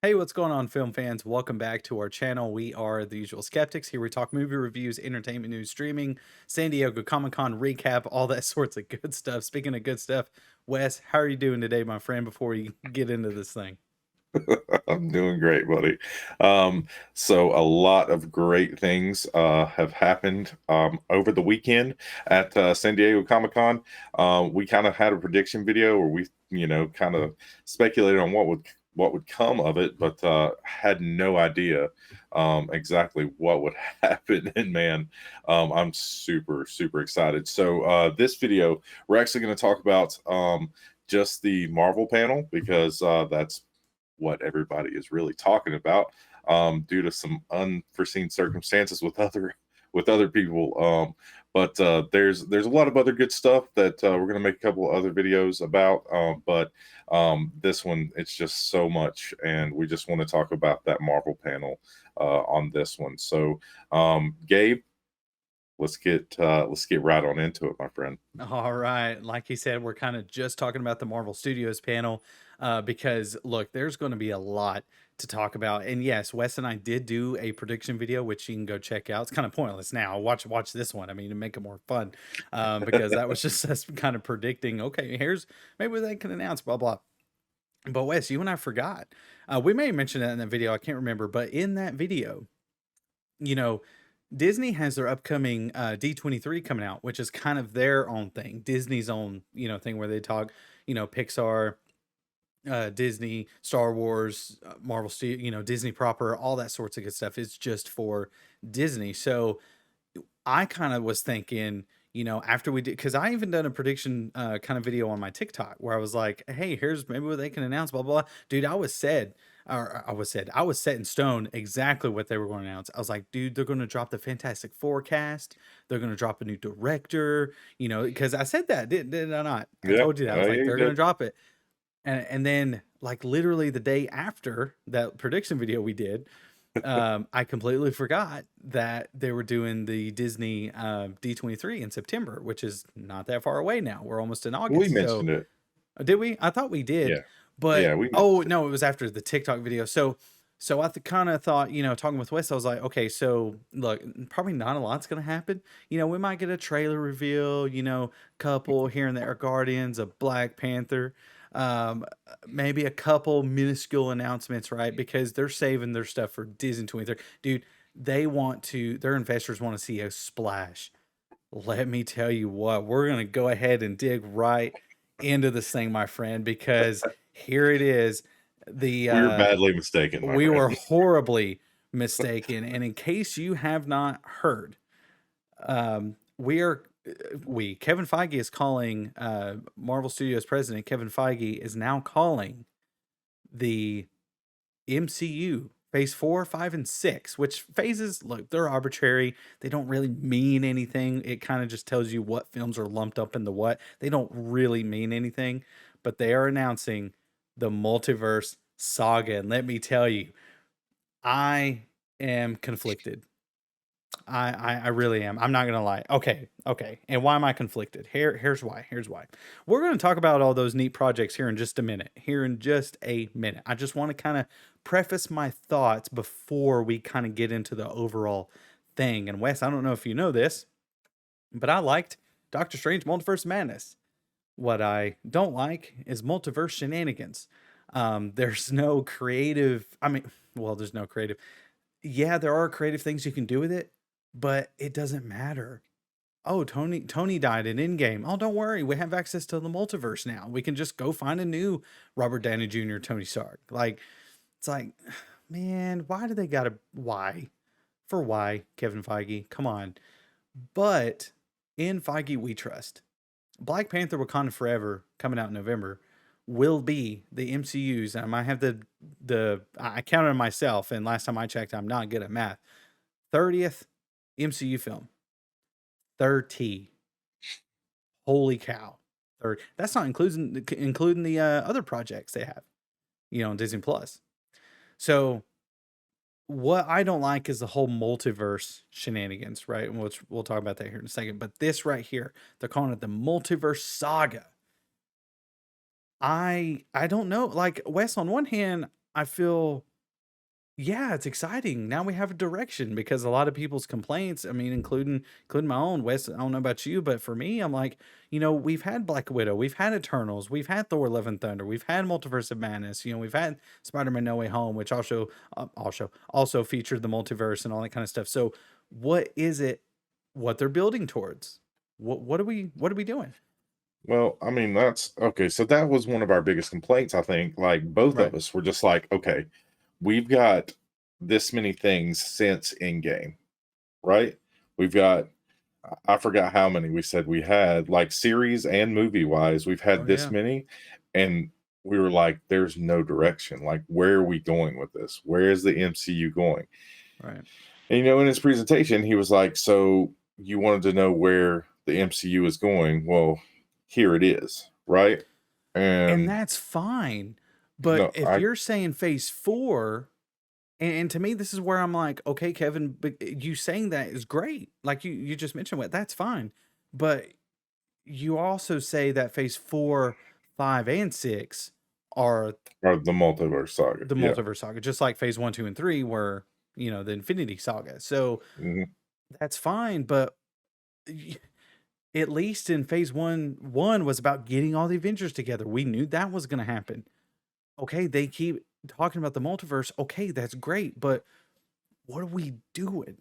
Hey, what's going on, film fans? Welcome back to our channel. We are the usual skeptics. Here we talk movie reviews, entertainment news, streaming, San Diego Comic-Con recap, all that sorts of good stuff. Speaking of good stuff, Wes, how are you doing today, my friend, before you get into this thing? I'm doing great, buddy. So a lot of great things have happened over the weekend at San Diego Comic Con. We kind of had a prediction video where we, kind of speculated on what would come of it, but had no idea exactly what would happen. And man, I'm super super excited. So this video, we're actually going to talk about just the Marvel panel because that's what everybody is really talking about due to some unforeseen circumstances with other people. But there's a lot of other good stuff that we're gonna make a couple of other videos about. But this one, it's just so much, and we just want to talk about that Marvel panel on this one. So, Gabe, let's get right on into it, my friend. All right. Like you said, we're kind of just talking about the Marvel Studios panel because, look, there's going to be a lot to talk about. And yes, Wes and I did do a prediction video, which you can go check out. It's kind of pointless now. Watch this one. I mean, to make it more fun, because that was just us kind of predicting. Okay, here's maybe they can announce blah blah. But Wes, you and I forgot. We may have mentioned that in that video. I can't remember, but in that video, you know, Disney has their upcoming D23 coming out, which is kind of their own thing, Disney's own, thing where they talk, Pixar, Disney, Star Wars, Marvel, Disney proper, all that sorts of good stuff. It's just for Disney. So I kind of was thinking, after we did, because I even done a prediction kind of video on my TikTok where I was like, hey, here's maybe what they can announce, blah, blah, blah. Dude, I was set in stone exactly what they were going to announce. I was like, dude, they're going to drop the Fantastic Forecast. They're going to drop a new director, because I said that, did I not? I Yeah, told you that. I was yeah, like, you they're going did. to drop it. And then, like, literally the day after that prediction video we did, I completely forgot that they were doing the Disney D23 in September, which is not that far away now. We're almost in We August. So, mentioned it. did we? I thought we did, Yeah, but yeah, we oh mentioned it. no, it was after the TikTok video. So I kind of thought, talking with Wes, I was like, okay, so look, probably not a lot's gonna happen. We might get a trailer reveal, couple here and there, Guardians, a Black Panther, maybe a couple minuscule announcements, right? Because they're saving their stuff for Disney 23. Dude, their investors want to see a splash. Let me tell you what, we're going to go ahead and dig right into this thing, my friend, because here it is. The We were badly mistaken, my We friend. were horribly mistaken. And in case you have not heard, we are we Kevin Feige is calling Marvel Studios president Kevin Feige is now calling the MCU phase 4, 5, and 6, which phases, look, they're arbitrary. They don't really mean anything. It kind of just tells you what films are lumped up into what. They don't really mean anything, but they are announcing the Multiverse Saga. And let me tell you, I am conflicted. I really am. I'm not gonna lie. Okay. And why am I conflicted? Here's why. Here's why. We're gonna talk about all those neat projects here in just a minute. Here in just a minute. I just want to kind of preface my thoughts before we kind of get into the overall thing. And Wes, I don't know if you know this, but I liked Doctor Strange Multiverse Madness. What I don't like is multiverse shenanigans. There's no creative. There's no creative. Yeah, there are creative things you can do with it, but it doesn't matter. Oh, Tony died in Endgame. Oh, don't worry, we have access to the multiverse now. We can just go find a new Robert Downey Jr. Tony Stark. Like, it's like, man, why do they gotta why? For why, Kevin Feige? Come on. But in Feige we trust. Black Panther Wakanda Forever coming out in November will be the MCU's. I might have the I counted myself, and last time I checked, I'm not good at math. 30th MCU film. 30. Holy cow. 30. That's not including the other projects they have, on Disney Plus. So what I don't like is the whole multiverse shenanigans, right? And we'll talk about that here in a second. But this right here, they're calling it the Multiverse Saga. I don't know. Like, Wes, on one hand, I feel Yeah, it's exciting. Now we have a direction because a lot of people's complaints, I mean, including my own, Wes, I don't know about you, but for me, I'm like, we've had Black Widow, we've had Eternals, we've had Thor: Love and Thunder, we've had Multiverse of Madness, we've had Spider-Man No Way Home, which also featured the multiverse and all that kind of stuff. So what is it what they're building towards? What are we doing? Well, I mean, that's okay. So that was one of our biggest complaints, I think. Like both of Right. us were just like, okay, we've got this many things since Endgame, right? We've got I forgot how many we said we had, like series and movie wise, we've Oh had this yeah. many, and we were like, there's no direction. Like, where are we going with this? Where is the MCU going? Right. And in his presentation, he was like, so you wanted to know where the MCU is going? Well, here it is, right? And And that's fine. But no, if I you're saying phase four, and to me, this is where I'm like, okay, Kevin, but you saying that is great. Like you just mentioned what that's fine. But you also say that phase four, five, and six are or the multiverse saga. the Yeah. multiverse saga, just like phase one, two, and three were, the Infinity Saga. So Mhm. that's fine, but y- at least in phase one was about getting all the Avengers together. We knew that was gonna happen. Okay, they keep talking about the multiverse. Okay, that's great, but what are we doing?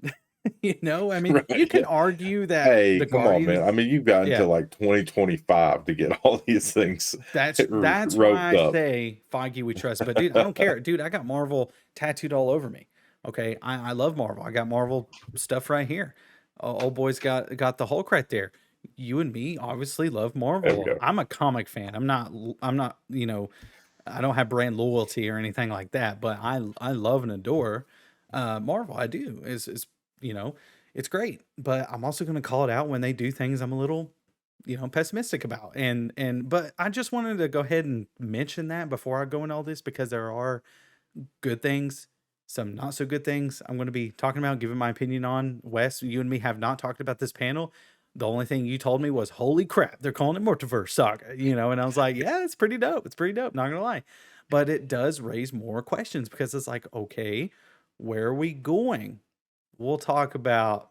I mean, you Right. can Yeah. argue that Hey, the come on, man. I Guardians, mean, you've got yeah, until like 2025 to get all these things that's why roped I up. say Feige we trust. But dude, I don't care. Dude, I got Marvel tattooed all over me. Okay, I love Marvel. I got Marvel stuff right here. Old boy's got the Hulk right there. You and me obviously love There we Marvel. go. I'm a comic fan. I'm not. I don't have brand loyalty or anything like that, but I love and adore Marvel. I do. Is you know, it's great. But I'm also going to call it out when they do things I'm a little pessimistic about. But I just wanted to go ahead and mention that before I go into all this because there are good things, some not so good things I'm going to be talking about, giving my opinion on. Wes, you and me have not talked about this panel. The only thing you told me was, "Holy crap, they're calling it Multiverse Saga," and I was like, "Yeah, it's pretty dope. It's pretty dope. Not gonna lie," but it does raise more questions because it's like, okay, where are we going? We'll talk about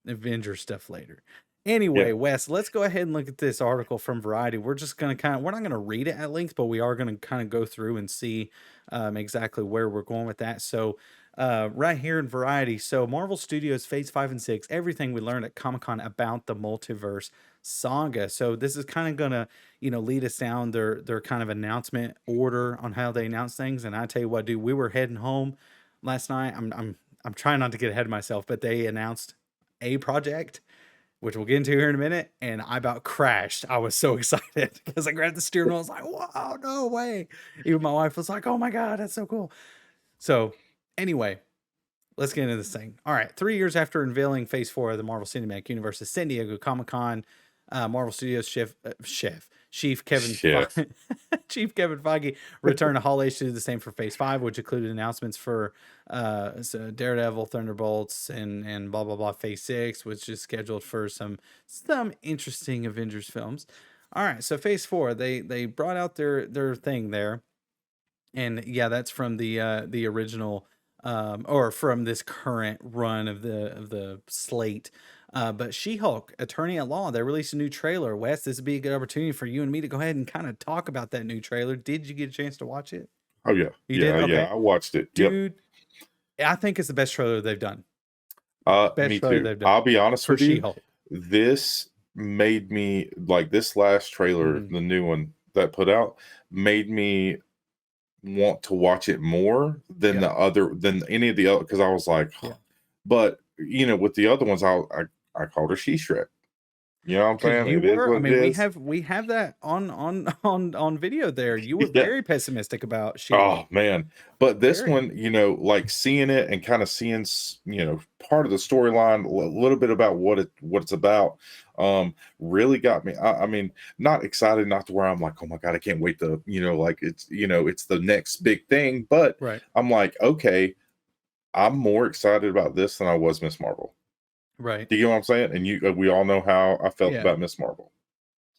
Avengers stuff later. Yeah. Anyway, Wes, let's go ahead and look at this article from Variety. We're just going to we're not going to read it at length, but we are going to kind of go through and see exactly where we're going with that. So, right here in Variety, so Marvel Studios Phase 5 and 6, everything we learned at Comic Con about the Multiverse Saga. So, this is kind of going to, lead us down their kind of announcement order on how they announce things. And I tell you what, dude, we were heading home last night. I'm trying not to get ahead of myself, but they announced a project, which we'll get into here in a minute, and I about crashed. I was so excited because I grabbed the steering wheel. I was like, "Wow, no way!" Even my wife was like, "Oh my god, that's so cool." So, anyway, let's get into this thing. All right, 3 years after unveiling Phase 4 of the Marvel Cinematic Universe at San Diego Comic Con, Marvel Studios Chief Kevin Chef. Chief Kevin Feige returned to Hall H to do the same for Phase 5, which included announcements for so Daredevil, Thunderbolts, and blah blah blah. Phase 6, which is scheduled for some interesting Avengers films. All right, so Phase 4, they brought out their thing there, and yeah, that's from the original or from this current run of the slate. But She-Hulk, Attorney at Law, they released a new trailer. Wes, this would be a good opportunity for you and me to go ahead and kind of talk about that new trailer. Did you get a chance to watch it? Oh yeah. You did? Yeah, yeah. Okay. I watched it. Yep. Dude, I think it's the best trailer they've done. Me Best trailer too. they've done I'll be honest for with you. She-Hulk. This made me like this last trailer, Mhm. the new one that put out, made me want to watch it more than Yep. than any of the other because I was like, Yeah. but with the other ones, I called her She Shrek. You know what I'm Because saying? you It is were, I what it mean, we is. have that on video there. You were Yeah. very pessimistic about Oh She-Hulk. man. But this Very. one, like seeing it and kind of seeing, part of the storyline, a little bit about what it's about, really got me. I mean, not excited, not to where I'm like, oh my God, I can't wait to, like it's the next big thing. But Right. I'm like, okay, I'm more excited about this than I was Miss Marvel. Right. Do you know what I'm saying? And we all know how I felt Yeah. about Miss Marvel.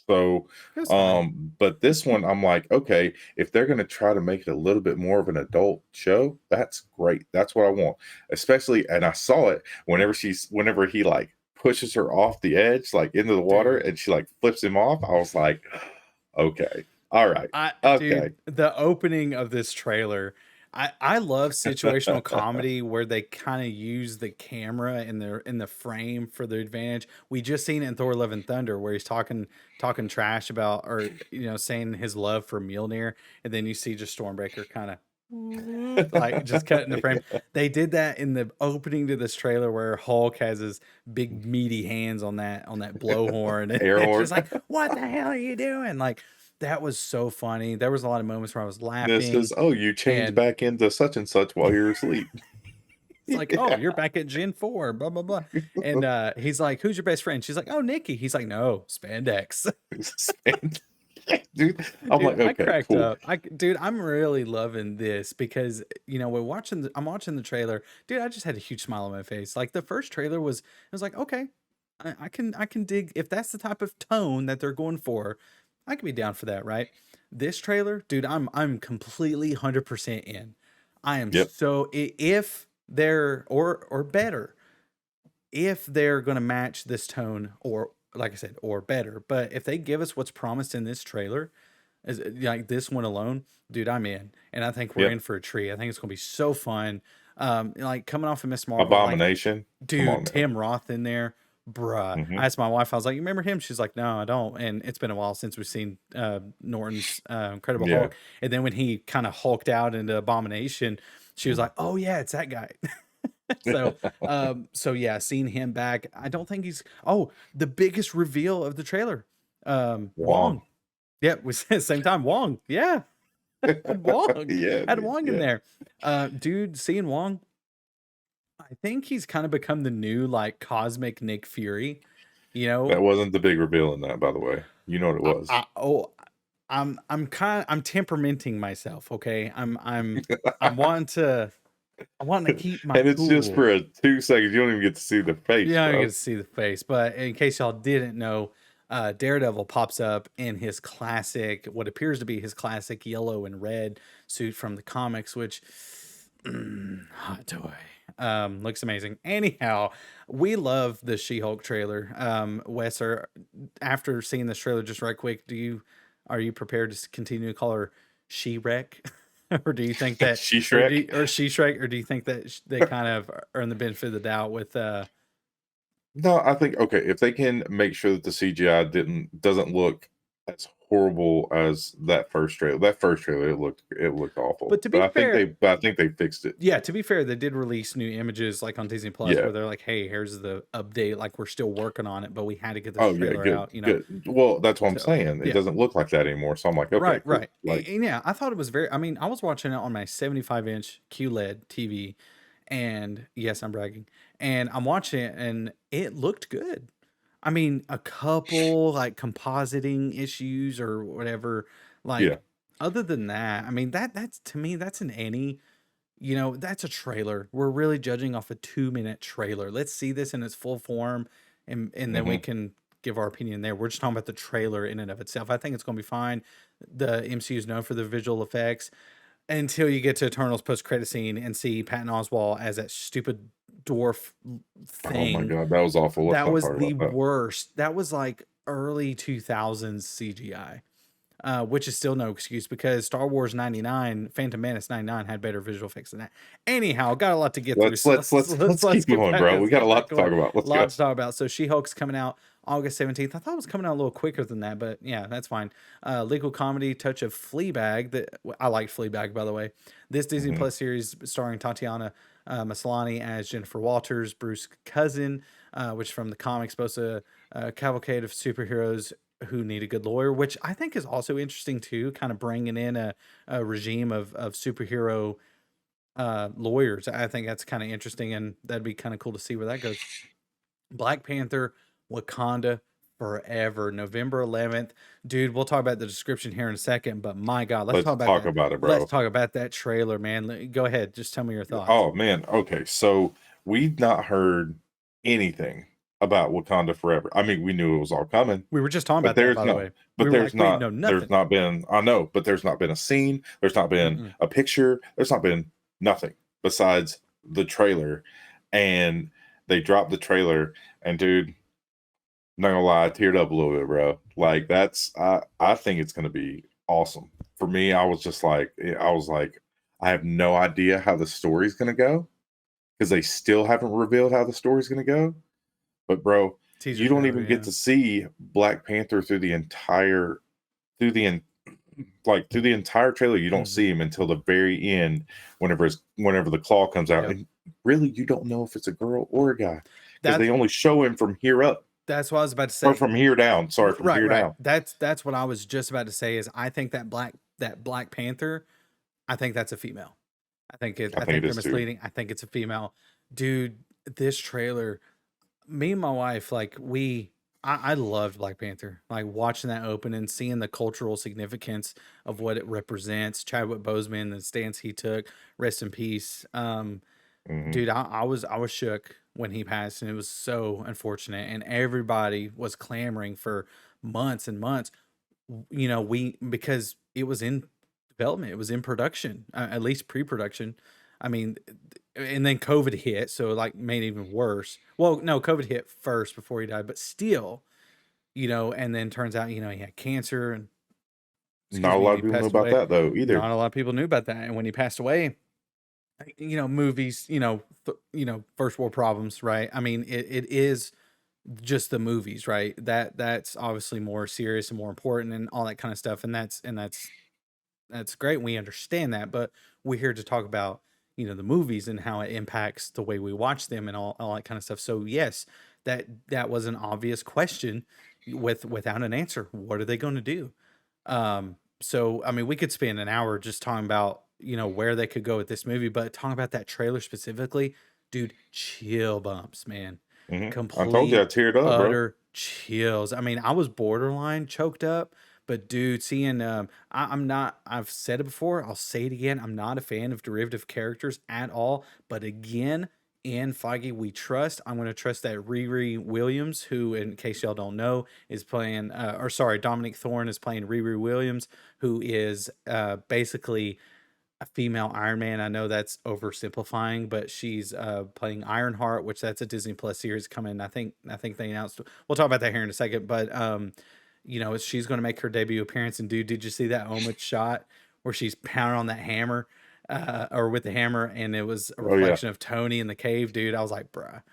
So, It was fine. but this one, I'm like, okay, if they're going to try to make it a little bit more of an adult show, that's great. That's what I want. Especially, and I saw it whenever he like pushes her off the edge, like into the water, Dude. and she like flips him off. I was like, okay, all right, okay. Dude, the opening of this trailer, I love situational comedy where they kind of use the camera in the frame for their advantage. We just seen it in Thor: Love and Thunder where he's talking trash about, or saying his love for Mjolnir, and then you see just Stormbreaker kind of like just cutting the frame. Yeah. They did that in the opening to this trailer where Hulk has his big meaty hands on that blowhorn, and Air it's just horn. like, what the hell are you doing? Like, that was so funny. There was a lot of moments where I was This laughing, is, oh, you changed and back into such and such while you were asleep. it's like, oh, you're back at Gen 4, blah, blah, blah. And he's like, who's your best friend? She's like, oh, Nikki. He's like, no, spandex. Dude, I'm Dude, like, I okay, cracked cool. up. Dude, I'm really loving this because I'm watching the trailer. Dude, I just had a huge smile on my face. Like the first trailer I was like, okay, I can dig if that's the type of tone that they're going for. I can be down for that, right? This trailer, dude, I'm completely 100% in. I am Yep. so if they're or better, if they're going to match this tone, or like I said, or better, but if they give us what's promised in this trailer, is like this one alone, dude, I'm in, and I think we're Yep. in for a treat. I think it's gonna be so fun. Like coming off of Miss Marvel, like, Abomination. Come on, dude, man. Tim Roth in there, bruh. Hmm. I asked my wife, I was like, "You remember him?" She's like, "No, I don't." And it's been a while since we've seen Norton's Incredible Yeah. Hulk. And then when he kind of hulked out into Abomination, she was like, "Oh yeah, it's that guy." So yeah, seeing him back, I don't think he's. Oh, the biggest reveal of the trailer, Wong. Wong. Yeah, we said same time. Wong. Yeah. Had Wong. Yeah, Had dude. Wong in Yeah. there. Dude, seeing Wong, I think he's kind of become the new like cosmic Nick Fury. You That know, wasn't the big reveal in that, by the way. You know what it I, was. I oh I'm temperamenting myself, okay? I'm wanting to keep my And it's just cool. for 2 seconds. You don't even get to see the face, Yeah, I get bro. to see the face. But in case y'all didn't know, Daredevil pops up in his classic, what appears to be his classic yellow and red suit from the comics, which hot toy. Looks amazing. Anyhow, we love the She-Hulk trailer. Wes, after seeing this trailer, just right quick, are you prepared to continue to call her She-Wreck? Or do you think that, She Shrek. or She-Shrek, or do you think that they kind of earn the benefit of the doubt with No, I think, okay, if they can make sure that the CGI doesn't look as horrible as that first trailer. That first trailer, it looked awful. But to But be I think fair, they fixed it. yeah, to be fair, they did release new images like on Disney Plus Yeah. where they're like, "Hey, here's the update. Like we're still working on it, but we had to get this Oh yeah, trailer good, out." good. Well, that's what I'm So saying. It yeah, doesn't look like that anymore. So I'm like, okay, right, cool. right, Like, and yeah, I thought it was very. I mean, I was watching it on my 75-inch QLED TV, and yes, I'm bragging, and I'm watching it, and it looked good. I mean, a couple like compositing issues or whatever. yeah. Like, other than that, I mean that's to me that's an any. That's a trailer. We're really judging off a 2-minute trailer. Let's see this in its full form, and then we Hmm. can give our opinion there. We're just talking about the trailer in and of itself. I think it's going to be fine. The MCU is known for the visual effects until you get to Eternals post credit scene and see Patton Oswalt as that stupid dwarf Oh my thing. god, that was awful. Let's That not was talk the about that. worst. That was like early 2000s CGI, which is still no excuse because Star Wars 99, Phantom Menace 99 had better visual effects than that. Anyhow, got a lot to get through. Let's So let's let's let's let's keep get going, back. bro. We Let's got a get lot back to going. talk about. A Let's lot go. to talk about. So She-Hulk's coming out August 17th. I thought it was coming out a little quicker than that, but yeah, that's fine. Legal comedy, touch of Fleabag. That I like Fleabag, by the way. This Disney Hmm. Plus series starring Tatiana Maslany as Jennifer Walters, Bruce Cousin, which from the comics supposed to cavalcade of superheroes who need a good lawyer, which I think is also interesting too, kind of bringing in a regime of superhero lawyers. I think that's kind of interesting, and that'd be kind of cool to see where that goes. Black Panther, Wakanda Forever, November 11th. Dude, we'll talk about the description here in a second, but my God, let's talk Let's about talk that. about it, Let's bro. talk about that trailer, man. Go ahead, just tell me your thoughts. Oh man. Okay. So we've not heard anything about Wakanda Forever. I mean, we knew it was all coming, We were just talking but about that, there's by the no, way. We but were like, we didn't know there's nothing. not been. I know, but there's not been a scene. There's not been Mm-mm. a picture. There's not been nothing besides the trailer, and they dropped the trailer, and dude, not gonna lie, I teared up a little bit, bro. Like that's I think it's gonna be awesome. For me, I was like, I have no idea how the story's gonna go because they still haven't revealed how the story's gonna go. But bro, Teaser you don't trailer, even get yeah. to see Black Panther through the en- through the entire trailer. You don't see Mhm. him until the very end, whenever the claw comes out, Yep. and really you don't know if it's a girl or a guy because That's they only show him from here up that's what I was about to or say. from here down. Sorry, from Right, here right. down. That's what I was just about to say is I think that Black Panther, I think that's a female. I I think it think they're is too. misleading. I think it's a female. Dude, this trailer, me and my wife, like I loved Black Panther. Like watching that open and seeing the cultural significance of what it represents. Chadwick Boseman, the stance he took, rest in peace. Hmm. Dude, I was shook when he passed, and it was so unfortunate. And everybody was clamoring for months and months. You know, we because it was in development, it was in production, at least pre-production. I mean, and then COVID hit, so like made it even worse. Well, no, COVID hit first before he died, but still, you know. And then turns out, you know, he had cancer, and excuse Not a me, lot and of he people know passed about away. that though either. Not a lot of people knew about that, and when he passed away, you know, movies, you know, first world problems, right? I mean, it is just the movies, right? That's obviously more serious and more important and all that kind of stuff. And that's great. We understand that, but we're here to talk about, you know, the movies and how it impacts the way we watch them and all that kind of stuff. So yes, that was an obvious question without an answer. What are they going to do? So I mean, we could spend an hour just talking about, you know, where they could go with this movie, but talking about that trailer specifically, dude, chill bumps, man. I told you I Complete, teared up, bro. utter chills. I mean, I was borderline choked up, but dude, seeing I'm not, I've said it before, I'll say it again. I'm not a fan of derivative characters at all. But again, in Feige we trust. I'm going to trust that Riri Williams, who, in case y'all don't know, is playing, or sorry, Dominic Thorne is playing Riri Williams, who is basically a female Iron Man. I know that's oversimplifying, but she's playing Ironheart, which that's a Disney Plus series coming. I think they announced. We'll talk about that here in a second, but you know, she's going to make her debut appearance. And dude, did you see that Omid shot where she's pounding on that hammer, or with the hammer, and it was a Oh yeah, reflection of Tony in the cave, dude? I was like, bruh.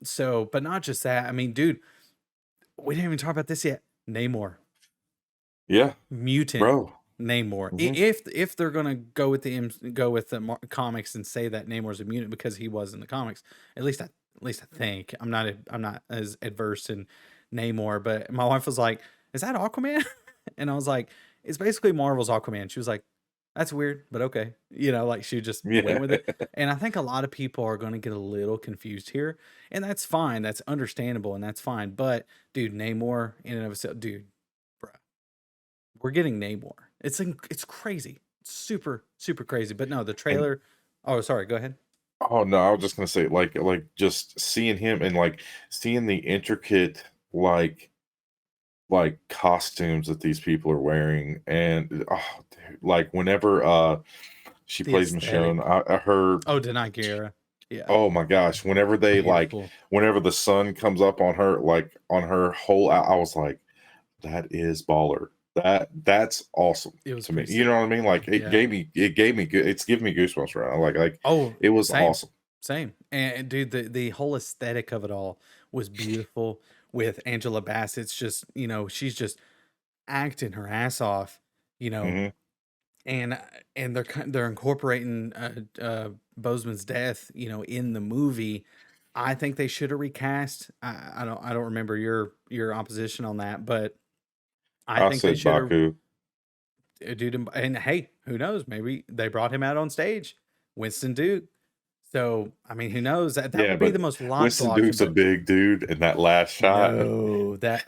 So, but not just that. I mean, dude, we didn't even talk about this yet. Namor, yeah, mutant bro. Namor. Hmm. If they're gonna go with the comics and say that Namor's a mutant because he was in the comics, at least I think I'm not as adverse in Namor. But my wife was like, "Is that Aquaman?" And I was like, "It's basically Marvel's Aquaman." She was like, "That's weird, but okay." You know, like she just went Yeah. with it. And I think a lot of people are going to get a little confused here, and that's fine. That's understandable, and that's fine. But dude, Namor in and of itself, dude, bruh, we're getting Namor. It's crazy. It's super crazy. But no, the And trailer. Oh, sorry. Go ahead. oh no, I was just gonna say, like just seeing him and like seeing the intricate like costumes that these people are wearing, and oh, dude, like whenever she The plays Michonne, aesthetic. her Oh, Denai Guerra. Yeah, oh my gosh, whenever they like beautiful. whenever the sun comes up on her, like on her whole, I was like, that is baller. That's awesome It was to me. pretty You know sick. what I mean? Like Yeah. it gave me good. It's giving me goosebumps right now. Like Oh, it was same, awesome. same. And dude, the whole aesthetic of it all was beautiful. With Angela Bassett's just, you know, she's just acting her ass off. You know, Hmm. and they're incorporating Bozeman's death, you know, in the movie. I think they should have recast. I don't remember your opposition on that, but I I think they said should have. Baku. Dude, and hey, who knows? Maybe they brought him out on stage, Winston Duke. So I mean, who knows? That Yeah, would be but the most Winston logical option. Duke's a But big dude, and that last shot. no, that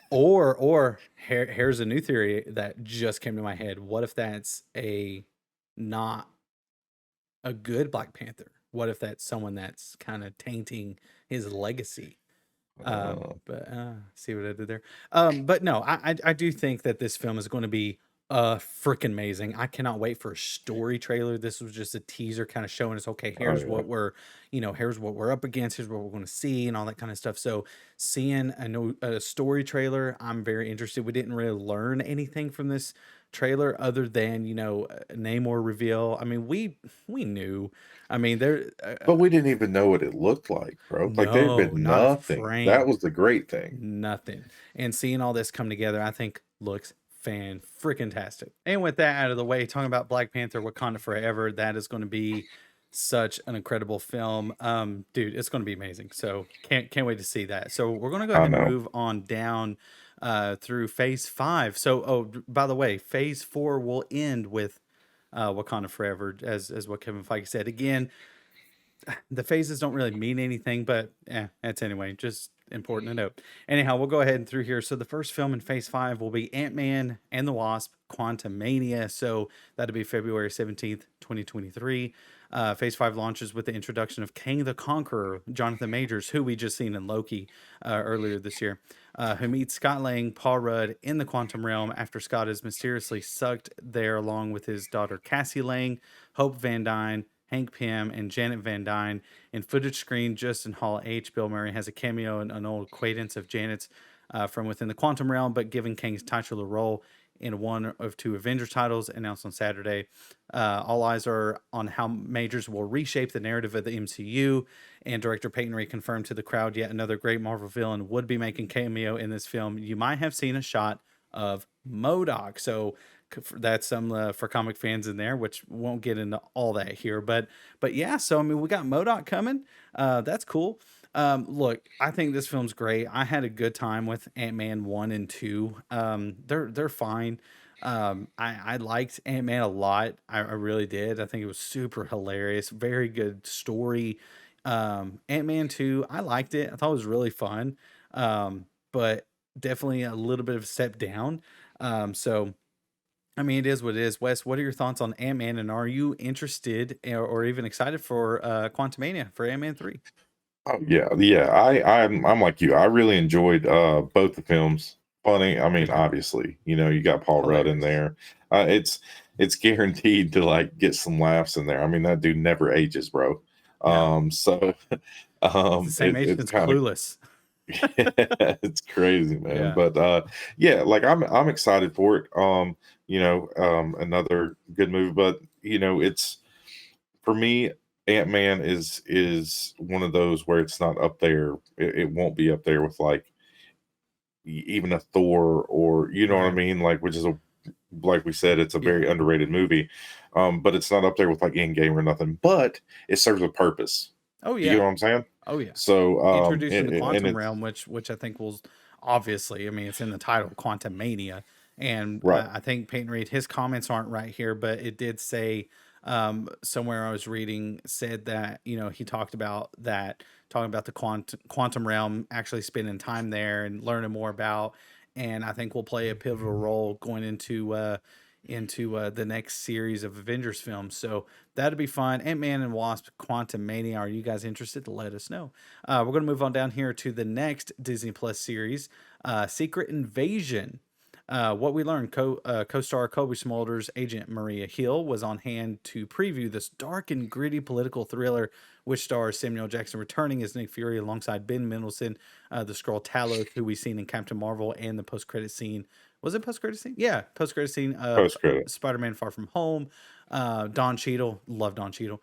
here's a new theory that just came to my head. What if that's a not a good Black Panther? What if that's someone that's kind of tainting his legacy? But see what I did there. But no, I do think that this film is going to be freaking amazing. I cannot wait for a story trailer. This was just a teaser, kind of showing us, okay, Oh here's yeah. what we're, here's what we're up against, here's what we're going to see, and all that kind of stuff. So seeing a story trailer, I'm very interested. We didn't really learn anything from this trailer other than a Namor reveal. I mean, we knew. I mean, there. But we didn't even know what it looked like, bro. Like there had No, been not a nothing. That frame. was the great thing. Nothing. And seeing all this come together, I think looks fan freaking tastic. And with that out of the way, talking about Black Panther Wakanda Forever, that is going to be such an incredible film. Dude, it's going to be amazing. So can't wait to see that. So we're going to go I ahead and know. move on down through phase 5. So by the way, phase 4 will end with Wakanda Forever, as what Kevin Feige said. Again, the phases don't really mean anything, but that's anyway, just important to note. Anyhow, we'll go ahead and through here. So the first film in phase 5 will be Ant-Man and the Wasp Quantumania. So that'll be February 17th, 2023. Phase 5 launches with the introduction of Kang the Conqueror, Jonathan Majors, who we just seen in Loki earlier this year, who meets Scott Lang, Paul Rudd in the quantum realm after Scott is mysteriously sucked there along with his daughter Cassie Lang, Hope Van Dyne, Hank Pym, and Janet Van Dyne. In footage screen just in Hall H, Bill Murray has a cameo and an old acquaintance of Janet's from within the quantum realm, but giving Kang's titular role in one of 2 Avengers titles announced on Saturday. All eyes are on how Majors will reshape the narrative of the MCU, and director Peyton Reed confirmed to the crowd yet another great Marvel villain would be making cameo in this film. You might have seen a shot of MODOK. So that's some for comic fans in there, which won't get into all that here, but yeah. So I mean, we got MODOK coming. That's cool. Look, I think this film's great. I had a good time with Ant-Man 1 and 2. They're fine. I liked Ant-Man a lot. I really did. I think it was super hilarious. Very good story. Ant-Man 2, I liked it. I thought it was really fun. But definitely a little bit of a step down. So I mean, it is what it is. Wes, what are your thoughts on Ant-Man, and are you interested or even excited for Quantumania for Ant-Man 3? Oh yeah, yeah. I'm like you. I really enjoyed both the films. Funny. I mean, obviously, you got Paul Rudd in Hilarious. there. It's guaranteed to like get some laughs in there. I mean, that dude never ages, bro. No, So he's the same age it's as kind of Clueless. it's crazy, man. Yeah. But yeah, like I'm excited for it. Another good movie, but it's for me, Ant-Man is one of those where it's not up there. It won't be up there with like even a Thor, or you know what I Right. mean, like, which is a, like we said, it's a Yeah. very underrated movie. But it's not up there with like Endgame or nothing. But it serves a purpose. Oh Do you know yeah. what I'm saying? Oh yeah. So Introducing the and quantum it's realm, which I think will obviously, I mean, it's in the title, Quantum Mania, and right. I think Peyton Reed, his comments aren't right here, but it did say somewhere I was reading said that he talked about that, talking about the quantum realm, actually spending time there and learning more about, and I think will play a pivotal role going into the next series of Avengers films. So that'd be fun. Ant-Man and Wasp Quantum Mania. Are you guys interested? Let us know. We're going to move on down here to the next Disney Plus series, Secret Invasion. What we learned, co-star Kobe Smulders' agent Maria Hill was on hand to preview this dark and gritty political thriller, which stars Samuel Jackson returning as Nick Fury alongside Ben Mendelsohn, the Skrull Talos, who we've seen in Captain Marvel, and the post-credit scene. Was it post-credit scene? Yeah, post-credit scene of Post credit. Spider-Man Far From Home. Don Cheadle, love Don Cheadle,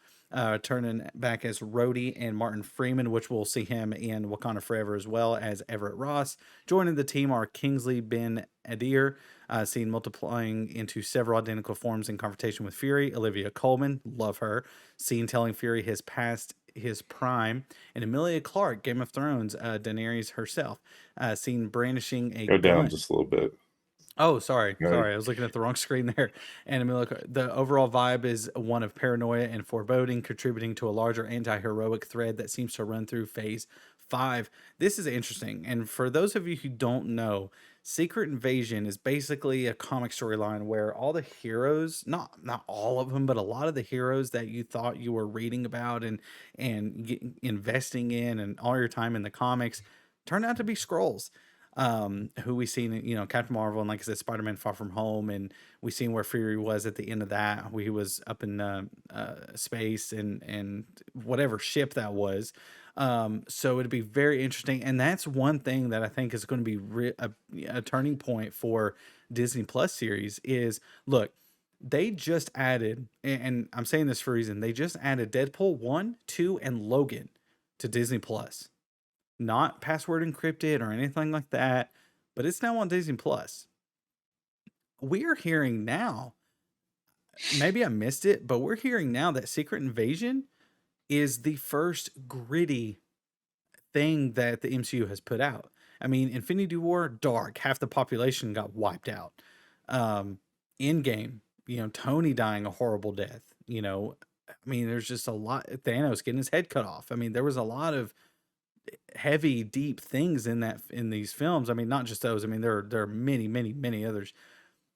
turning back as Rhodey, and Martin Freeman, which we'll see him in Wakanda Forever, as well as Everett Ross. Joining the team are Kingsley Ben Adir, seen multiplying into several identical forms in confrontation with Fury. Olivia Colman, love her, seen telling Fury his past his prime, and Emilia Clarke, Game of Thrones, Daenerys herself, seen brandishing a Go down gun. just a little bit. Oh, sorry. No, Sorry. I was looking at the wrong screen there. And the overall vibe is one of paranoia and foreboding, contributing to a larger anti-heroic thread that seems to run through phase 5. This is interesting. And for those of you who don't know, Secret Invasion is basically a comic storyline where all the heroes, not all of them, but a lot of the heroes that you thought you were reading about and investing in and all your time in the comics turned out to be Skrulls, who we seen, Captain Marvel, and like I said, Spider-Man Far From Home, and we seen where Fury was at the end of that. He was up in space and whatever ship that was. So it'd be very interesting, and that's one thing that I think is going to be a turning point for Disney Plus series. Is look, they just added, and I'm saying this for a reason. They just added Deadpool 1, 2, and Logan to Disney Plus. Not password encrypted or anything like that, but it's now on Disney Plus. We are hearing now, maybe I missed it, but we're hearing now that Secret Invasion is the first gritty thing that the MCU has put out. I mean, Infinity War, dark, half the population got wiped out. Endgame, Tony dying a horrible death. I mean, there's just a lot. Thanos getting his head cut off. I mean, there was a lot of heavy, deep things in these films. I mean, not just those. I mean, there are many, many, many others.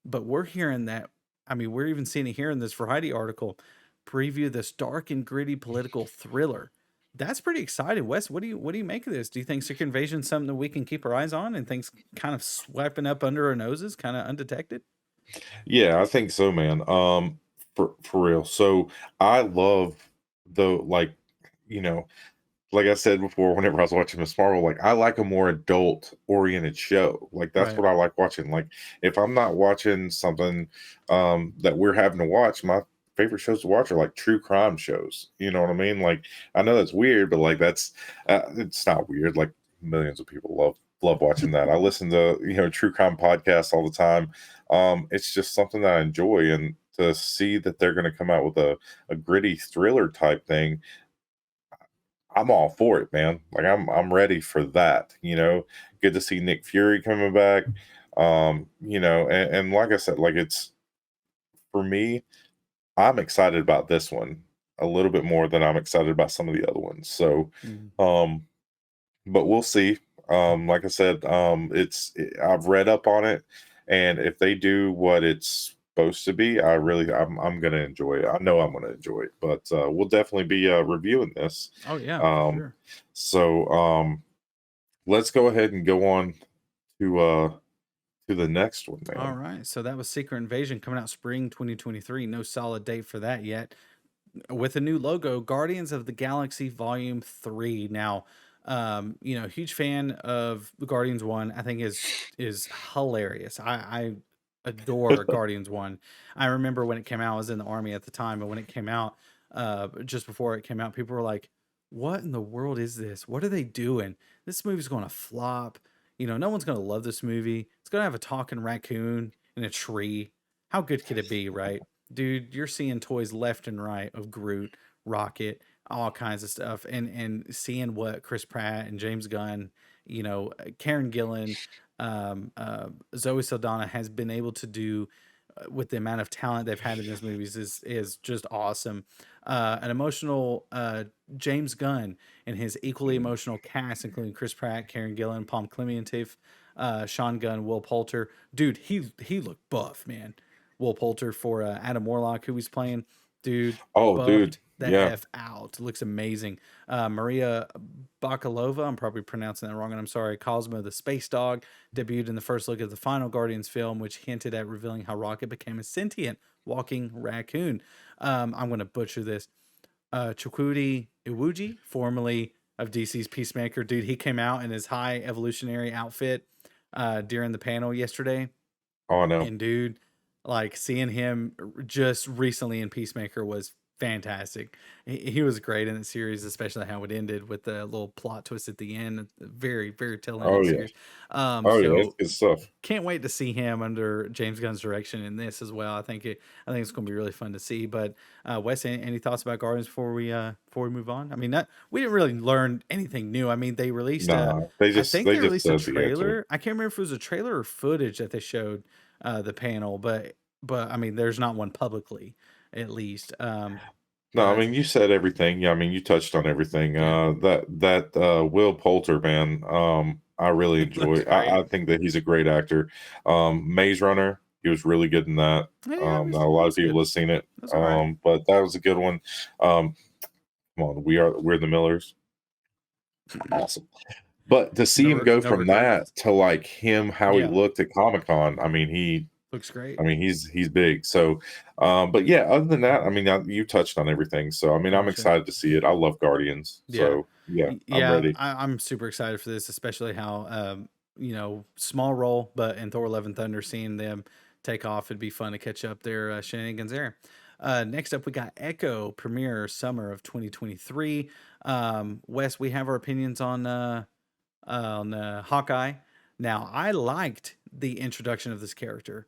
But we're hearing that. I mean, we're even seeing it here in this Variety article preview this dark and gritty political thriller. That's pretty exciting. Wes, what do you make of this? Do you think Secret Invasion is something that we can keep our eyes on and things kind of swiping up under our noses, kind of undetected? Yeah, I think so, man. For real. So I love the you know, like I said before, whenever I was watching Miss Marvel, like I like a more adult oriented show. Like that's Right. what I like watching. Like if I'm not watching something that we're having to watch, my favorite shows to watch are like true crime shows. You know what I mean? Like I know that's weird, but like that's it's not weird. Like millions of people love watching that. I listen to true crime podcasts all the time. It's just something that I enjoy, and to see that they're going to come out with a gritty thriller type thing, I'm all for it, man. Like I'm ready for that. Good to see Nick Fury coming back. And like I said, like it's for me, I'm excited about this one a little bit more than I'm excited about some of the other ones. So, Mm. um, but we'll see. Like I said, I've read up on it, and if they do what it's supposed to be, I'm gonna enjoy it. I know I'm gonna enjoy it, but we'll definitely be reviewing this. Oh yeah, for Um, sure. so let's go ahead and go on to the next one, All man. right. So that was Secret Invasion coming out spring 2023. No solid date for that yet. With a new logo, Guardians of the Galaxy Volume 3. Now, huge fan of Guardians 1. I think is hilarious. I adore Guardians 1. I remember when it came out, I was in the army at the time, but when it came out, just before it came out, people were like, "What in the world is this? What are they doing? This movie's going to flop. No one's going to love this movie. It's going to have a talking raccoon in a tree. How good could it be, right?" Dude, you're seeing toys left and right of Groot, Rocket, all kinds of stuff, and seeing what Chris Pratt and James Gunn, Karen Gillan, Zoe Saldana has been able to do with the amount of talent they've had in these movies is just awesome. An emotional James Gunn and his equally emotional cast, including Chris Pratt, Karen Gillan, Palm Clemente, Sean Gunn, Will Poulter. Dude, he looked buff, man. Will Poulter for Adam Warlock, who he's playing. Dude, Oh, dude, buffed the yeah. F out. Looks amazing. Maria Bakalova, I'm probably pronouncing that wrong, and I'm sorry. Cosmo the Space Dog debuted in the first look of the final Guardians film, which hinted at revealing how Rocket became a sentient walking raccoon. I'm going to butcher this. Chukwudi Iwuji, formerly of DC's Peacemaker. Dude, he came out in his high evolutionary outfit during the panel yesterday. Oh, no. And dude, like seeing him just recently in Peacemaker was fantastic. He was great in the series, especially how it ended with the little plot twist at the end. Very, very tail end of Oh the yeah. series. Oh yeah. It's So good stuff. can't wait to see him under James Gunn's direction in this as well. I think it's going to be really fun to see. But Wes, any thoughts about Guardians before we move on? I mean, we didn't really learn anything new. I mean, they released a Nah, I think they they just released a said the answer. trailer. I can't remember if it was a trailer or footage that they showed the panel, but I mean, there's not one publicly, at least. No, I But mean you said everything. Yeah, I mean you touched on everything. yeah, That Will Poulter, man, I really he looks enjoy. I great. think that he's a great actor. Maze Runner, he was really good in that. Yeah, Not a it lot of was people good. have seen it, That's all right. but that was a good one. Come on, we're the Millers. Awesome. But to see No, him go no from that regrets. to like him, how he Yeah, looked at Comic Con, looks great. I mean, he's big. So, but yeah, other than that, I mean, you touched on everything. So, I mean, I'm Gotcha. excited to see it. I love Guardians. Yeah. So, yeah, I'm Yeah, ready. I'm super excited for this, especially how small role, but in Thor: Love and Thunder, seeing them take off, it'd be fun to catch up their shenanigans there. Next up, we got Echo premiere summer of 2023. Wes, we have our opinions on Hawkeye. Now, I liked the introduction of this character.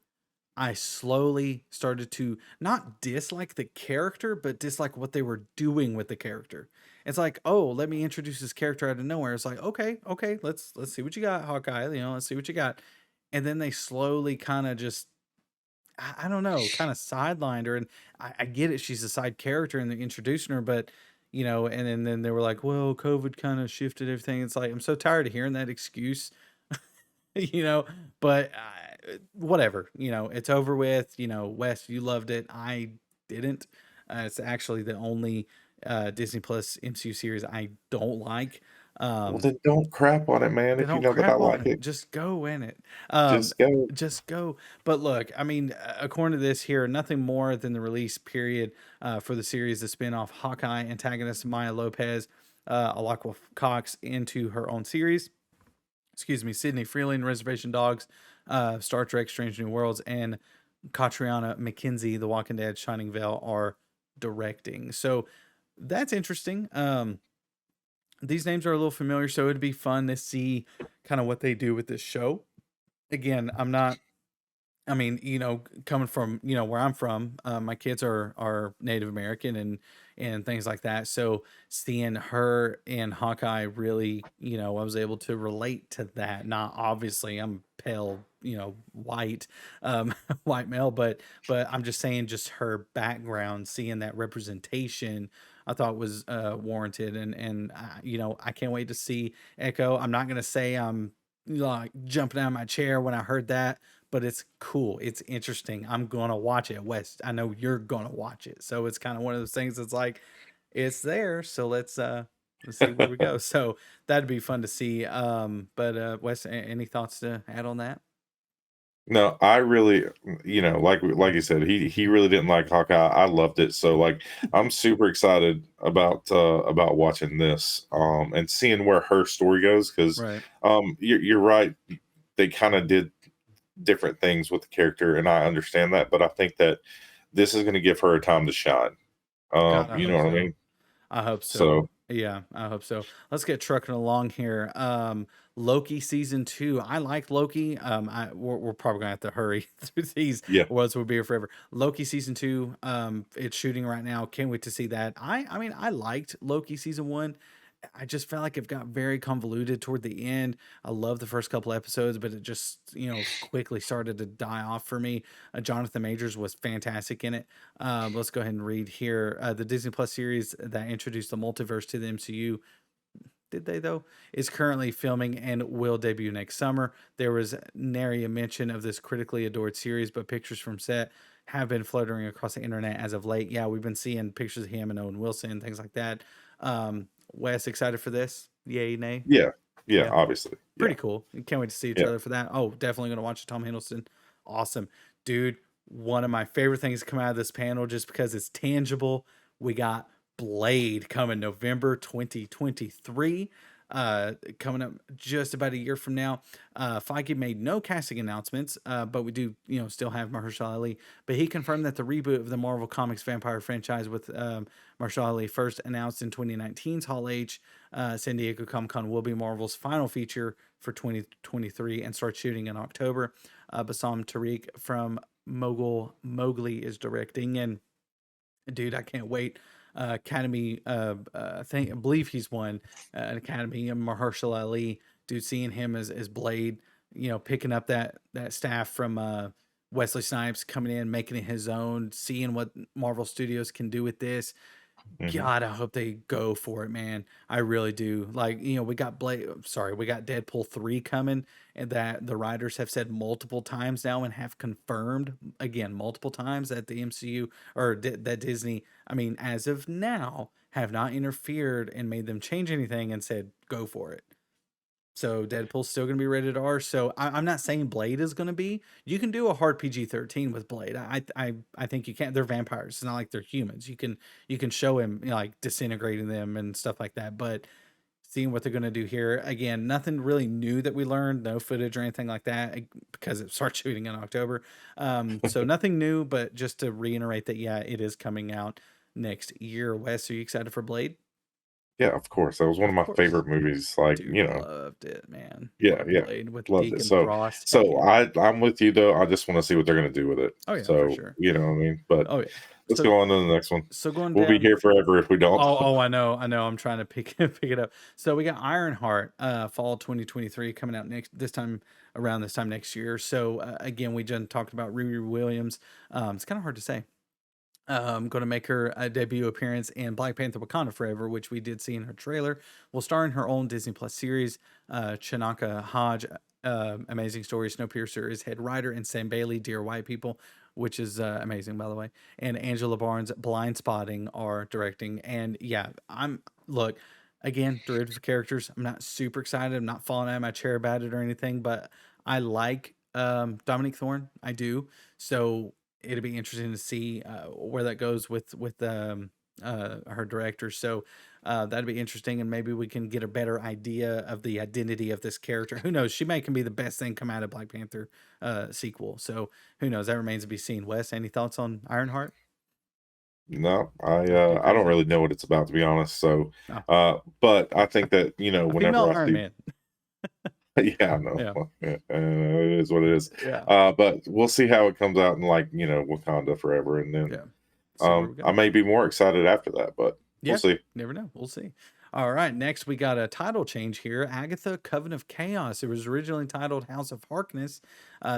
I slowly started to not dislike the character, but dislike what they were doing with the character. It's like, oh, let me introduce this character out of nowhere. It's like, okay, let's see what you got, Hawkeye. Let's see what you got. And then they slowly kind of just, I don't know, kind of sidelined her. And I get it, she's a side character, and they're introducing her, but and then they were like, well, COVID kind of shifted everything. It's like I'm so tired of hearing that excuse. you know, but whatever, it's over with. Wes, you loved it. I didn't. It's actually the only Disney Plus MCU series I don't like. Well, Um, then don't crap on it, man. they If you don't know that I crap on like it. it, Just go in it. just go. Just go. But look, I mean, according to this here, nothing more than the release period for the series, the spinoff Hawkeye antagonist Maya Lopez, Alakwa Cox into her own series. Excuse me, Sydney Freeland, Reservation Dogs, Star Trek, Strange New Worlds, and Katriana McKenzie, The Walking Dead, Shining Veil are directing. So that's interesting. These names are a little familiar, so it'd be fun to see kind of what they do with this show. Again, I'm not I mean, coming from, where I'm from, my kids are Native American and things like that. So seeing her in Hawkeye really, I was able to relate to that. Not obviously I'm pale, white, white male, but I'm just saying just her background, seeing that representation, I thought was warranted. And I can't wait to see Echo. I'm not gonna say I'm like jumping out of my chair when I heard that, but it's cool. It's interesting. I'm gonna watch it. West, I know you're gonna watch it. So it's kind of one of those things that's like it's there. So let's see where we go. So that'd be fun to see. But Wes, any thoughts to add on that? No, I really, like you said, he really didn't like Hawkeye. I loved it. So like, I'm super excited about watching this and seeing where her story goes because Right. you're right. They kind of did different things with the character, and I understand that, but I think that this is going to give her a time to shine. God, I You hope know what I so. mean? I hope so. So Yeah, I hope so. Let's get trucking along here. Loki season 2. I like Loki. We're probably gonna have to hurry through these, yeah, or else we'll be here forever. Loki season 2. It's shooting right now. Can't wait to see that. I mean, I liked Loki season 1. I just felt like it got very convoluted toward the end. I love the first couple episodes, but it just, quickly started to die off for me. Jonathan Majors was fantastic in it. Let's go ahead and read here. The Disney Plus series that introduced the multiverse to the MCU, did they though? Is currently filming and will debut next summer. There was nary a mention of this critically adored series, but pictures from set have been fluttering across the internet as of late. Yeah, we've been seeing pictures of him and Owen Wilson and things like that. Wes, excited for this? Yay, nay? yeah, yeah. Yeah, Obviously, yeah, pretty cool. Can't wait to see a yeah. trailer for that. Oh, definitely gonna watch Tom Hiddleston. Awesome, dude. One of my favorite things to come out of this panel, just because it's tangible. We got Blade coming November 2023. Coming up just about a year from now. Feige made no casting announcements, but we do, still have Mahershala Ali. But he confirmed that the reboot of the Marvel Comics vampire franchise with Mahershala Ali first announced in 2019's Hall H. San Diego Comic Con will be Marvel's final feature for 2023 and start shooting in October. Bassam Tariq from Mowgli is directing, and dude, I can't wait. Academy, I believe he's won an Academy. And Mahershala Ali, dude, seeing him as Blade, picking up that staff from Wesley Snipes, coming in, making it his own, seeing what Marvel Studios can do with this. Hmm. God, I hope they go for it, man. I really do. Like, we got we got Deadpool 3 coming, and that the writers have said multiple times now and have confirmed again multiple times that the MCU or that Disney, I mean, as of now, have not interfered and made them change anything and said go for it. So Deadpool's still going to be rated R. So I'm not saying Blade is going to be. You can do a hard PG-13 with Blade. I think you can. They're vampires. It's not like they're humans. You can show him, you know, like disintegrating them and stuff like that. But seeing what they're going to do here again, nothing really new that we learned. No footage or anything like that because it starts shooting in October. So nothing new, but just to reiterate that, yeah, it is coming out next year. Wes, are you excited for Blade? Yeah, of course. That was one of Of my course. favorite movies. Like, Dude, you know, loved it, man. yeah, Loved yeah, Blade with loved it. Deacon So, Frost. Heck so yeah. I'm with you though. I just want to see what they're gonna do with it. Oh yeah, for So, sure. you know what I mean? But Oh yeah. let's So go on to the next one. so going We'll be down. here forever if we don't. Oh, I know. I'm trying to pick it up. So we got Ironheart, fall 2023 coming out around this time next year. So again, we just talked about Riri Williams. It's kind of hard to say. Going to make her a debut appearance in Black Panther: Wakanda Forever, which we did see in her trailer. Will star in her own Disney Plus series. Chinaka Hodge, Amazing Story, Snowpiercer is head writer, and Sam Bailey, Dear White People, which is amazing, by the way. And Angela Barnes, Blind Spotting, are directing. And yeah, look, again, derivative characters. I'm not super excited. I'm not falling out of my chair about it or anything, but I like Dominique Thorne. I do. So it'll be interesting to see where that goes with her director. So that'd be interesting, and maybe we can get a better idea of the identity of this character. Who knows? She may can be the best thing come out of Black Panther sequel. So who knows? That remains to be seen. Wes, any thoughts on Ironheart? No, Too I don't crazy. really know what it's about, to be honest. So, Oh, but I think that, you know, a female whenever I Iron see, Man. yeah, I know. Yeah, Well, yeah, it is what it is. yeah, But we'll see how it comes out in, like, you know, Wakanda Forever, and then yeah. See where we I go. may be more excited after that, but we'll Yeah, see. never know. We'll see. All right, next we got a title change here. Agatha, Coven of Chaos. It was originally titled House of Harkness.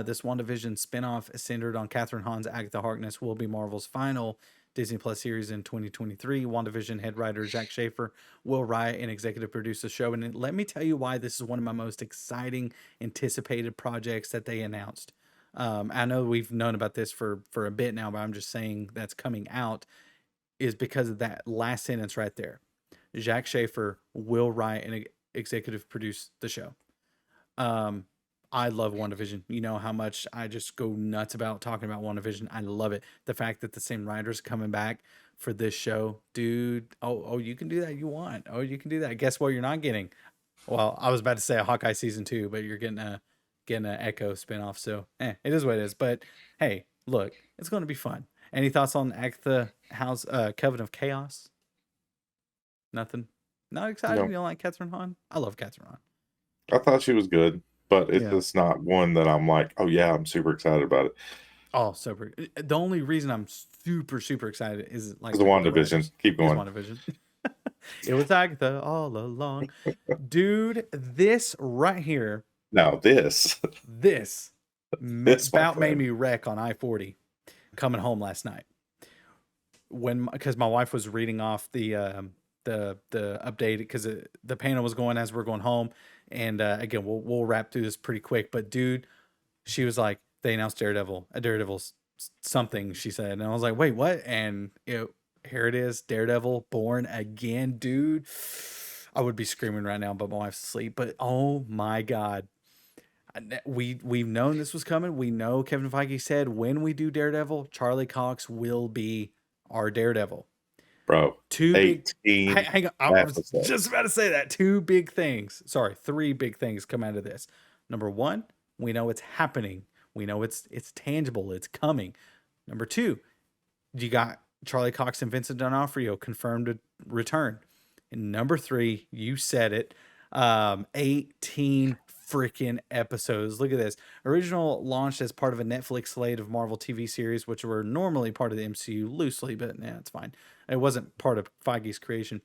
This WandaVision spinoff centered on Catherine Hahn's Agatha Harkness will be Marvel's final Disney Plus series in 2023. WandaVision head writer Zach Schaefer will write and executive produce the show. And let me tell you why this is one of my most exciting, anticipated projects that they announced. I know we've known about this for a bit now, but I'm just saying that's coming out is because of that last sentence right there. Jack Schaefer will write and executive produce the show. Um, I love WandaVision. You know how much I just go nuts about talking about WandaVision. I love it. The fact that the same writers coming back for this show, dude. Oh, you can do that. You want? Oh, you can do that. Guess what? You're not getting. Well, I was about to say a Hawkeye season 2, but you're getting a Echo spinoff. So, it is what it is. But hey, look, it's going to be fun. Any thoughts on Agatha House, Coven of Chaos? Nothing. Not excited. You No, don't like Catherine Hahn? I love Catherine Hahn. I thought she was good, but it's Yeah. just not one that I'm like, oh yeah, I'm super excited about it. Oh, the only reason I'm super excited is like Because of the WandaVision. writers Keep is going. WandaVision. It was Agatha all along, dude. This right here, Now this, this this, my about made friend. me wreck on I-40 coming home last night because my wife was reading off the update because the panel was going as we're going home, and again we'll wrap through this pretty quick. But dude, she was like, they announced Daredevil something, she said. And I was like, wait, what? And here it is, Daredevil Born Again, dude. I would be screaming right now, but my wife's asleep. But oh my God. We've known this was coming. We know Kevin Feige said when we do Daredevil, Charlie Cox will be our Daredevil. Bro, Two big 18 hang on. I was just episodes. about to say that. Two big things. Sorry, three big things come out of this. Number one, we know it's happening. We know it's tangible. It's coming. Number two, you got Charlie Cox and Vincent D'Onofrio confirmed to return. And number three, you said it. 18 freaking episodes. Look at this. Original launched as part of a Netflix slate of Marvel TV series, which were normally part of the MCU loosely, but yeah, it's fine. It wasn't part of Feige's creation.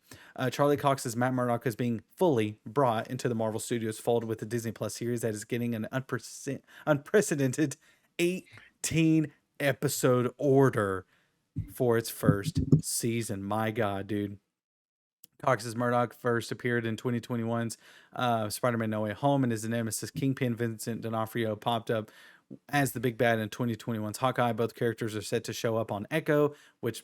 Charlie Cox's Matt Murdock is being fully brought into the Marvel Studios fold with the Disney Plus series that is getting an unprecedented 18 episode order for its first season. My God, dude. Cox's Murdoch first appeared in 2021's Spider-Man No Way Home, and his nemesis Kingpin Vincent D'Onofrio popped up as the big bad in 2021's Hawkeye. Both characters are set to show up on Echo, which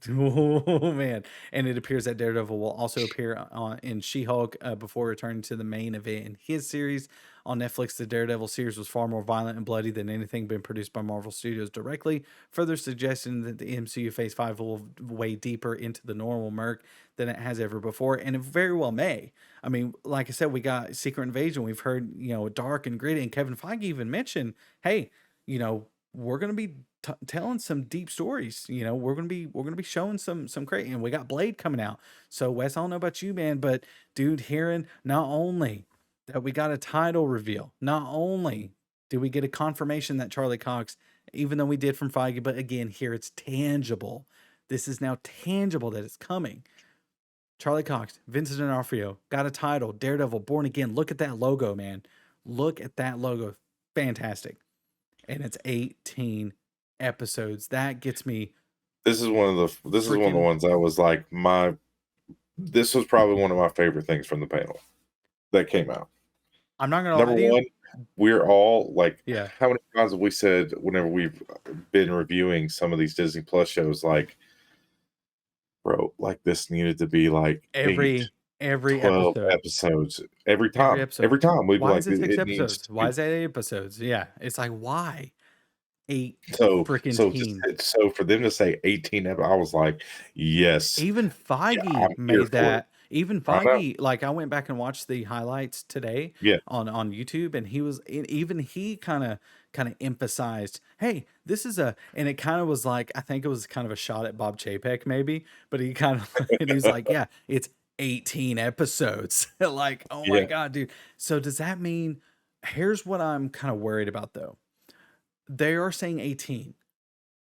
Oh man! And it appears that Daredevil will also appear in She-Hulk before returning to the main event in his series on Netflix. The Daredevil series was far more violent and bloody than anything been produced by Marvel Studios directly, further suggesting that the MCU Phase 5 will way deeper into the normal murk than it has ever before, and it very well may. I mean, like I said, we got Secret Invasion. We've heard, dark and gritty, and Kevin Feige even mentioned, hey, we're gonna be telling some deep stories. We're gonna be showing some great, and we got Blade coming out. So Wes, I don't know about you, man, but dude, hearing not only that we got a title reveal, not only did we get a confirmation that Charlie Cox, even though we did from Feige, but again, here it's tangible. This is now tangible that it's coming. Charlie Cox, Vincent D'Onofrio got a title. Daredevil, Born Again. Look at that logo, man. Look at that logo. Fantastic. And it's 18 episodes. That gets me. This is one of the Freaking. ones I was like, this was probably one of my favorite things from the panel that came out. I'm not gonna Number lie to you. one, we're all like, Yeah. how many times have we said whenever we've been reviewing some of these Disney Plus shows, like, bro, like this needed to be like Every 12 episode. episodes every Every time. episode. Every time we'd be Why like, is it 6 it needs episodes? to Why be. is that 8 episodes? Yeah. It's like, why? 8 So freaking so team. so for them to say 18, I was like, yes, Even yeah, Feige I'm here made for it. that. Even I know. Feige, like I went back and watched the highlights today Yeah. on YouTube, and even he kind of emphasized, hey, this is and it kind of was like, I think it was kind of a shot at Bob Chapek maybe, but he kind of and he's like, yeah, it's 18 episodes. Like, oh my Yeah. God, dude. So does that mean, here's what I'm kind of worried about though. They are saying 18.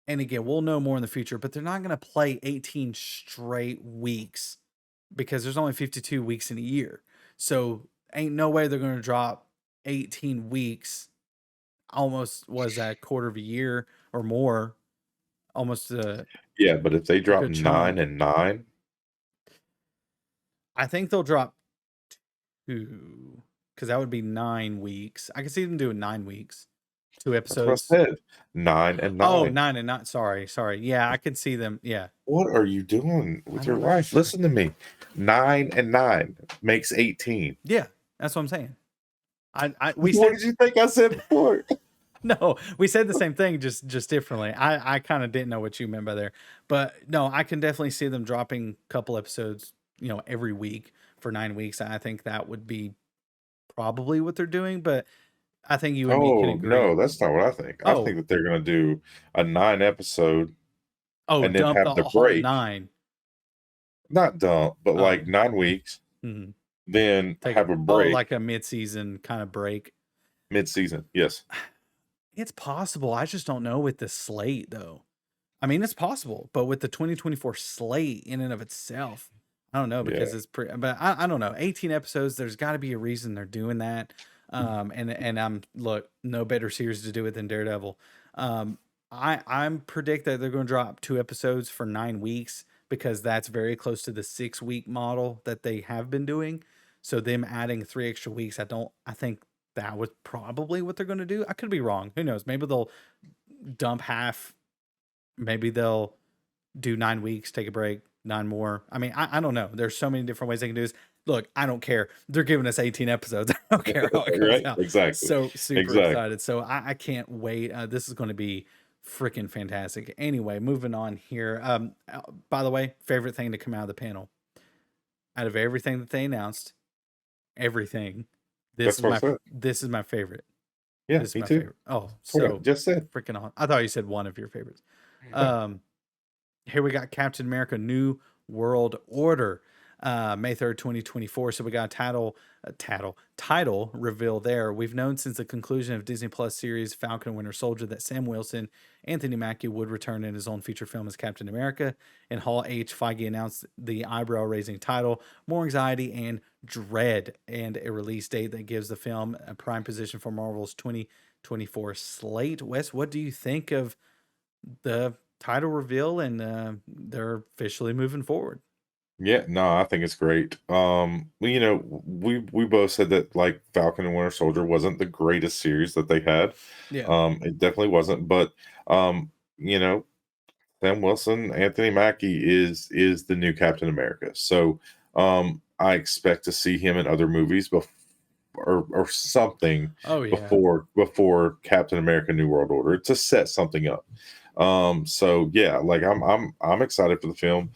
And again, we'll know more in the future, but they're not going to play 18 straight weeks because there's only 52 weeks in a year. So ain't no way they're going to drop 18 weeks. Almost was that quarter of a year or more, almost Yeah, but if they a drop good 9 chunk. and 9, I think they'll drop 2 because that would be 9 weeks. I can see them doing 9 weeks, 2 that's what I episodes. said. 9 and Oh, 9. 9 and 9. Sorry. Yeah, I could see them. Yeah. What are you doing I with your don't know. life? Listen to me. 9 and 9 makes 18. Yeah, that's what I'm saying. We What said did you think I said before? no, we said the same thing, just differently. I kind of didn't know what you meant by there, but no, I can definitely see them dropping a couple episodes, every week for 9 weeks. I think that would be probably what they're doing, but I think you and me can Oh, agree. no, that's not what I think. I think Oh, that they're going to do a 9 episode and then dump the have the whole break. 9. Not dump, but Oh, like 9 weeks, mhm. then Take have a break like a mid-season kind of break. mid-season. Yes. It's possible. I just don't know with the slate though. I mean, it's possible, but with the 2024 slate in and of itself, I don't know Yeah. because it's pretty. But I don't know. 18 episodes. There's got to be a reason they're doing that. And I'm look, no better series to do it than Daredevil. I'm predict that they're going to drop 2 episodes for 9 weeks because that's very close to the 6 week model that they have been doing. So them adding 3 extra weeks, I think that was probably what they're going to do. I could be wrong. Who knows? Maybe they'll dump half. Maybe they'll do 9 weeks, take a break, 9 more. I mean, I don't know. There's so many different ways they can do this. Look, I don't care. They're giving us 18 episodes. I don't care how it comes Right? out. Exactly. So super Exactly. excited. So I can't wait. This is going to be freaking fantastic. Anyway, moving on here. By the way, favorite thing to come out of the panel. Out of everything that they announced, everything. That's what I said. This is my favorite. Yeah, This is me my too. favorite. Oh, That's what I so just said. freaking on. I thought you said one of your favorites. No. Here we got Captain America New World Order, May 3rd, 2024. So we got a title reveal there. We've known since the conclusion of Disney Plus series Falcon and Winter Soldier that Sam Wilson, Anthony Mackie would return in his own feature film as Captain America. In Hall H, Feige announced the eyebrow-raising title, more anxiety and dread, and a release date that gives the film a prime position for Marvel's 2024 slate. Wes, what do you think of the title reveal and they're officially moving forward? Yeah, no, I think it's great. We both said that like Falcon and Winter Soldier wasn't the greatest series that they had. Yeah. It definitely wasn't, but um, you know, Sam Wilson, Anthony Mackie is the new Captain America. So I expect to see him in other movies or something Oh yeah. before Captain America New World Order to set something up. So yeah, like I'm excited for the film,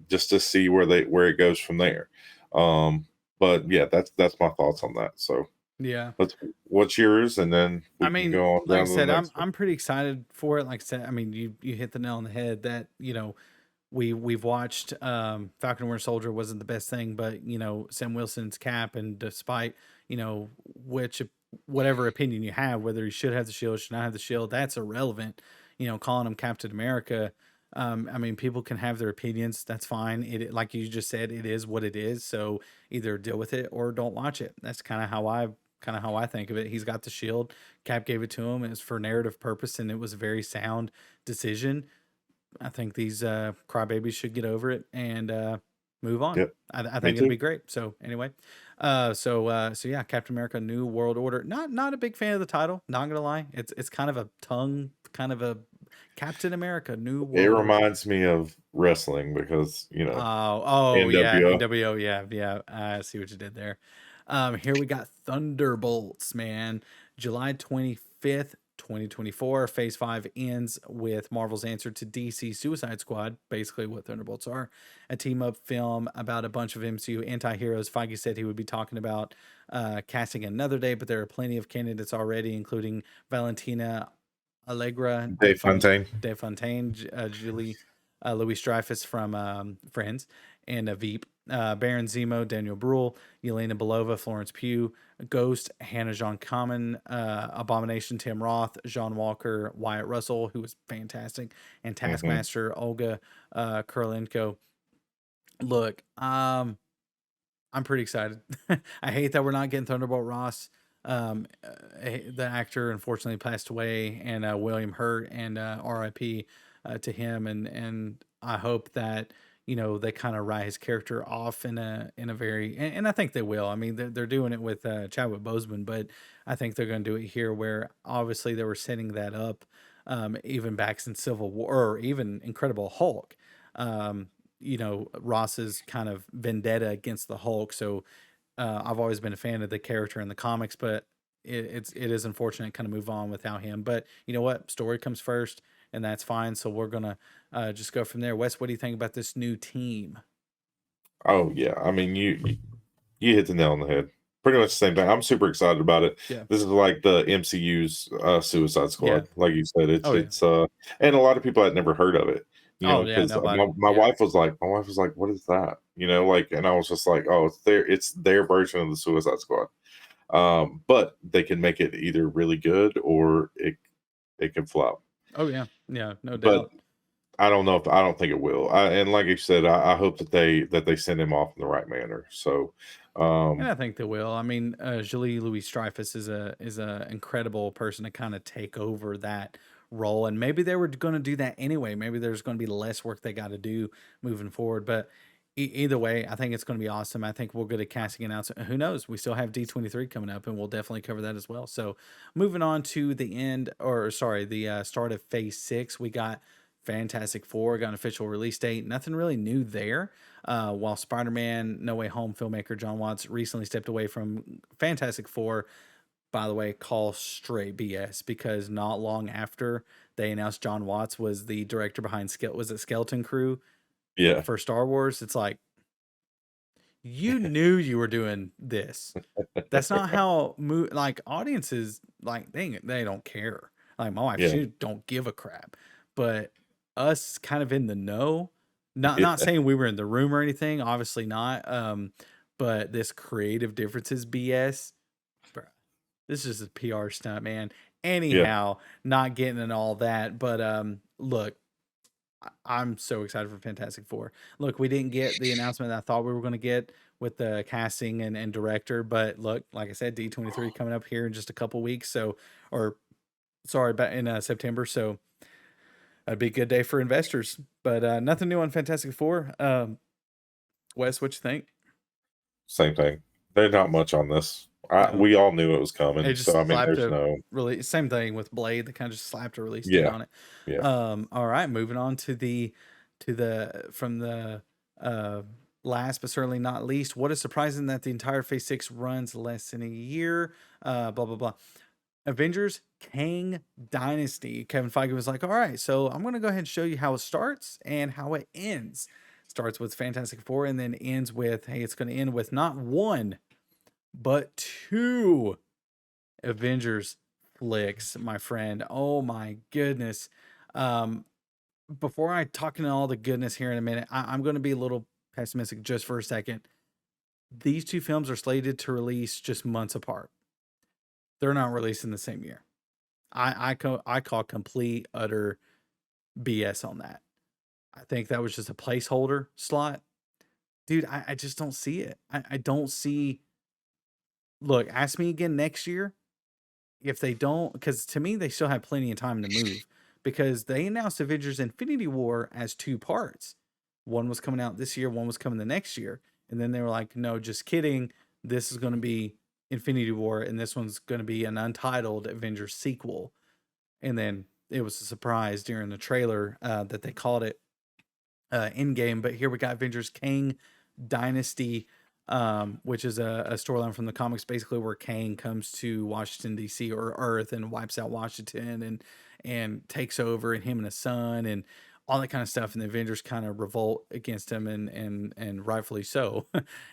just to see where it goes from there. Um but yeah, that's my thoughts on that. So Yeah. let's what's yours, and then I we can mean, go on like I down to the said, I'm next one. I'm pretty excited for it. Like I said, I mean, you hit the nail on the head that, we've watched Falcon and Winter Soldier wasn't the best thing, but Sam Wilson's Cap, and despite which whatever opinion you have, whether he should have the shield, should not have the shield, that's irrelevant. Calling him Captain America. I mean, people can have their opinions. That's fine. It, like you just said, it is what it is. So either deal with it or don't watch it. That's kind of how I think of it. He's got the shield. Cap gave it to him. It's for narrative purpose, and it was a very sound decision. I think these crybabies should get over it and move on. Yep, I me think it'll too. be great. So anyway, so yeah, Captain America: New World Order. Not a big fan of the title. Not gonna lie, it's kind of a tongue, kind of a Captain America: New It World Order. reminds me of wrestling because Oh yeah, NWO. NWO, yeah, yeah. I see what you did there. Here we got Thunderbolts, man. July 25th, 2024. Phase 5 ends with Marvel's answer to DC Suicide Squad, basically what Thunderbolts are. A team up film about a bunch of MCU anti-heroes. Feige said he would be talking about casting another day, but there are plenty of candidates already, including Valentina Allegra, Dave Fontaine. Dave Fontaine, Julie Louis Dreyfus from Friends, and Veep, Baron Zemo, Daniel Bruhl, Yelena Belova, Florence Pugh, Ghost, Hannah John Common, Abomination, Tim Roth, John Walker, Wyatt Russell, who was fantastic, and Hmm. Taskmaster, Olga Kurylenko. Look, I'm pretty excited. I hate that we're not getting Thunderbolt Ross. The actor unfortunately passed away, and William Hurt, and R.I.P. To him. And I hope that they kind of write his character off in a very, and I think they will. I mean, they're doing it with Chadwick Boseman, but I think they're going to do it here, where obviously they were setting that up, even back in Civil War, or even Incredible Hulk. Um, Ross's kind of vendetta against the Hulk. So I've always been a fan of the character in the comics, but it is unfortunate kind of move on without him. But you know what? Story comes first, and that's fine. So we're gonna just go from there. Wes, what do you think about this new team? Oh yeah, I mean you hit the nail on the head. Pretty much the same thing. I'm super excited about it. Yeah. This is like the MCU's Suicide Yeah. Squad. Like you said, Oh yeah. and a lot of people had never heard of it. Oh yeah. Because Nobody. my Yeah. wife was like, "What is that?" Like, and I was just like, "Oh, it's their version of the Suicide Squad." But they can make it either really good or it can flop. Oh yeah. Yeah. No But doubt. I don't think it will. And like you said, I hope that they send him off in the right manner. So, And um, I think they will. I mean, Julie Louis Dreyfus is a incredible person to kind of take over that role, and maybe they were going to do that anyway. Maybe there's going to be less work they got to do moving forward. But either way, I think it's going to be awesome. I think we'll get a casting announcement. Who knows? We still have D23 coming up, and we'll definitely cover that as well. So, moving on to the end, or sorry, the start of Phase 6, we got Fantastic Four, got an official release date. Nothing really new there. While Spider Man No Way Home filmmaker John Watts recently stepped away from Fantastic Four, by the way, call straight BS, because not long after they announced John Watts was the director behind was it Skeleton Crew yeah, for Star Wars? It's like, you knew you were doing this. That's not how like audiences, like they don't care. Like my wife, yeah, she don't give a crap. But us kind of in the know, not yeah, saying we were in the room or anything, obviously not. But this creative differences BS, bruh, this is a PR stunt, man. yeah. Anyhow, not getting in all that, but look, I'm so excited for Fantastic Four. Look, we didn't get the announcement that I thought we were going to get with the casting and director, but look, like I said, D23 coming up here in just a couple weeks. So, or sorry, back in September. So that'd be a good day for investors. But nothing new on Fantastic Four. Wes, what you think? Same thing. There's not much on this. No, We all knew it was they coming. So I just mean, slapped there's a no. release. Same thing with Blade. They kind of just slapped a release date Yeah, on it. yeah. All right, moving on to the from the uh last but certainly not least. What is surprising that the entire Phase 6 runs less than a year? Blah blah blah. Avengers Kang Dynasty. Kevin Feige was like, all right, so I'm gonna go ahead and show you how it starts and how it ends. Starts with Fantastic Four and then ends with, hey, it's gonna end with not one, but two Avengers flicks, my friend. Oh my goodness. Um, before I talk into all the goodness here in a minute, I'm going to be a little pessimistic just for a second. These two films are slated to release just months apart. They're not released in the same year. I call complete utter BS on that. I think that was just a placeholder slot. Dude, I just don't see it. I don't see. Look, ask me again next year if they don't, because to me they still have plenty of time to move, because they announced Avengers Infinity War as two parts. One was coming out this year, one was coming the next year, and then they were like, no, just kidding, this is going to be Infinity War and this one's going to be an untitled Avengers sequel. And then it was a surprise during the trailer that they called it Endgame. But here we got Avengers Kang Dynasty, which is a storyline from the comics, basically where Kang comes to Washington D.C. or Earth and wipes out Washington and takes over, and him and his son and all that kind of stuff. And the Avengers kind of revolt against him, and rightfully so.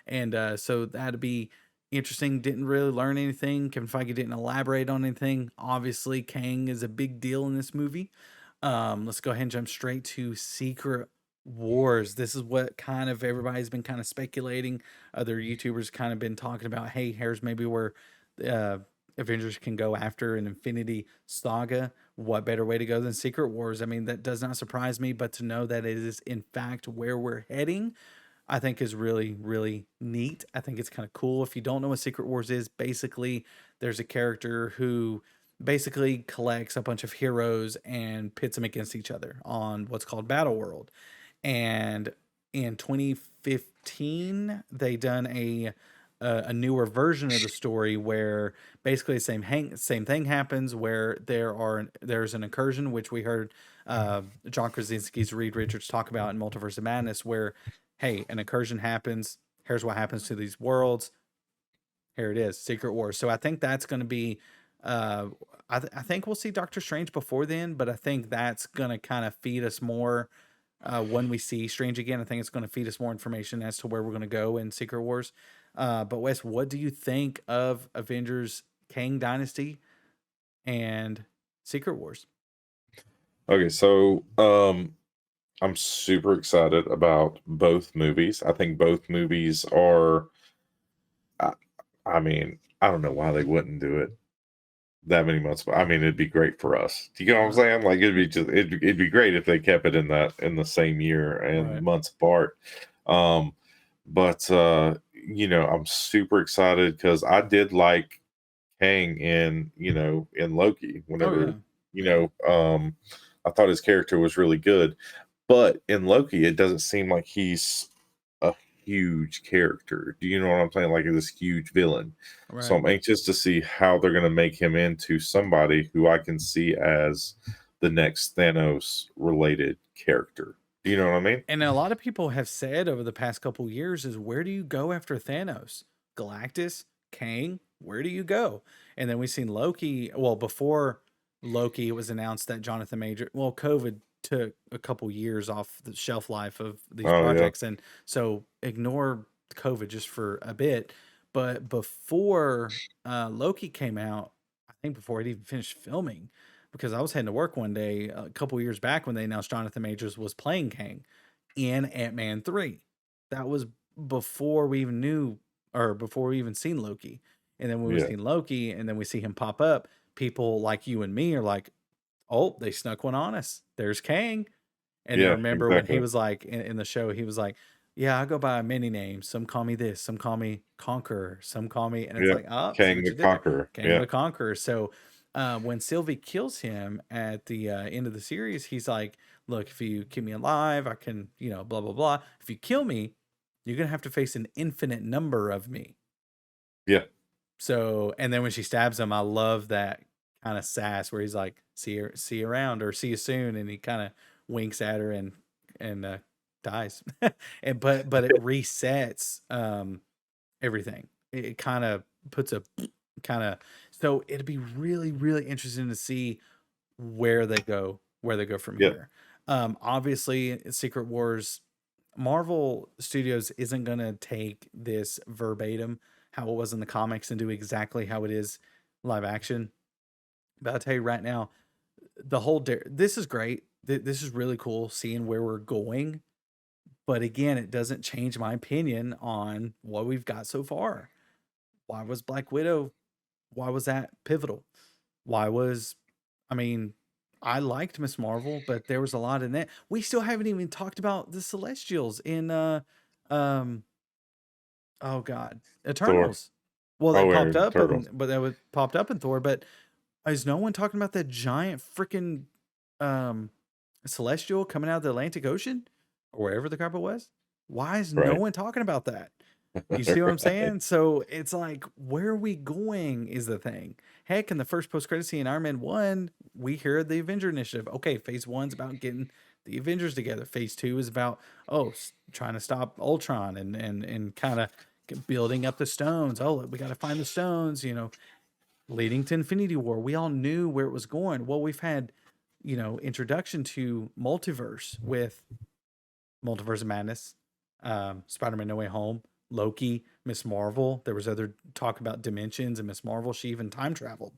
And so that'd be interesting. Didn't really learn anything. Kevin Feige didn't elaborate on anything. Obviously, Kang is a big deal in this movie. Let's go ahead and jump straight to Secret Wars. This is what kind of everybody's been kind of speculating. Other YouTubers kind of been talking about, hey, here's maybe where uh, Avengers can go after an Infinity Saga. What better way to go than Secret Wars? I mean, that does not surprise me, but to know that it is in fact where we're heading, I think is really, really neat. I think it's kind of cool. If you don't know what Secret Wars is, basically there's a character who basically collects a bunch of heroes and pits them against each other on what's called Battle World. And in 2015 they done a newer version of the story where basically the same thing happens, where there's an incursion, which we heard John Krasinski's Reed Richards talk about in Multiverse of Madness, where hey, an incursion happens, here's what happens to these worlds, here it is, Secret Wars. So I think that's going to be uh I think we'll see Doctor Strange before then, but I think that's going to kind of feed us more when we see Strange again. I think it's going to feed us more information as to where we're going to go in Secret Wars. But Wes, what do you think of Avengers Kang Dynasty and Secret Wars? Okay, so I'm super excited about both movies. I think both movies are. I, I mean, I don't know why they wouldn't do it that many months, but I mean, it'd be great for us. Do you know what I'm Right. saying? Like, it'd be great if they kept it in the same year and Right. months apart. Um, but I'm super excited because I did like Kang in Loki. Oh Whenever yeah. you know, I thought his character was really good. But in Loki, it doesn't seem like he's a huge character. Do you know what I'm saying? Like this huge villain. So Right. I'm anxious to see how they're going to make him into somebody who I can see as the next Thanos related character. Do you know what I mean? And a lot of people have said over the past couple years is, where do you go after Thanos? Galactus, Kang, where do you go? And then we've seen Loki. Well, before Loki, it was announced that Jonathan Major, well, COVID took a couple years off the shelf life of these Oh yeah, projects. And so ignore COVID just for a bit. But before Loki came out, I think before it even finished filming, because I was heading to work one day a couple years back when they announced Jonathan Majors was playing Kang in Ant-Man 3. That was before we even knew, or before we even seen Loki. And then when we yeah, seen Loki and then we see him pop up, people like you and me are like, oh, they snuck one on us. There's Kang. And then yeah, remember when he exactly. was like in the show, he was like, yeah, I go by many names. Some call me this, some call me Conqueror, some call me, and it's Yeah, like, oh, see Kang what the you did there. Conqueror. Kang Yeah, the Conqueror. So when Sylvie kills him at the end of the series, he's like, look, if you keep me alive, I can, blah, blah, blah. If you kill me, you're going to have to face an infinite number of me. yeah, So, and then when she stabs him, I love that kind of sass where he's like, see you around," or "see you soon," and he kind of winks at her and dies. And but it resets everything. It kind of puts a kind of, so it'd be really really interesting to see where they go from Yeah. here. Obviously, Secret Wars, Marvel Studios isn't gonna take this verbatim how it was in the comics and do exactly how it is live action. But I'll tell you right now, this is great. This is really cool seeing where we're going. But again, it doesn't change my opinion on what we've got so far. Why was Black Widow? Why was that pivotal? Why was, I mean, I liked Miss Marvel, but there was a lot in that. We still haven't even talked about the Celestials in um oh god, Thor. Eternals. Well, they Oh, popped and up Turtles. and but they was popped up in Thor, but is no one talking about that giant freaking um celestial coming out of the Atlantic Ocean or wherever the crap it was? Why is no Right. one talking about that? You see what I'm Right. saying? So it's like, where are we going is the thing. Heck, in the first post-credit scene in Iron Man 1, we hear the Avenger Initiative. Okay, phase one's about getting the Avengers together. Phase two is about, trying to stop Ultron and kind of building up the stones. Oh, we got to find the stones, leading to Infinity War. We all knew where it was going. Well, we've had, introduction to multiverse with Multiverse of Madness, Spider-Man No Way Home, Loki, Miss Marvel. There was other talk about dimensions and Miss Marvel. She even time traveled.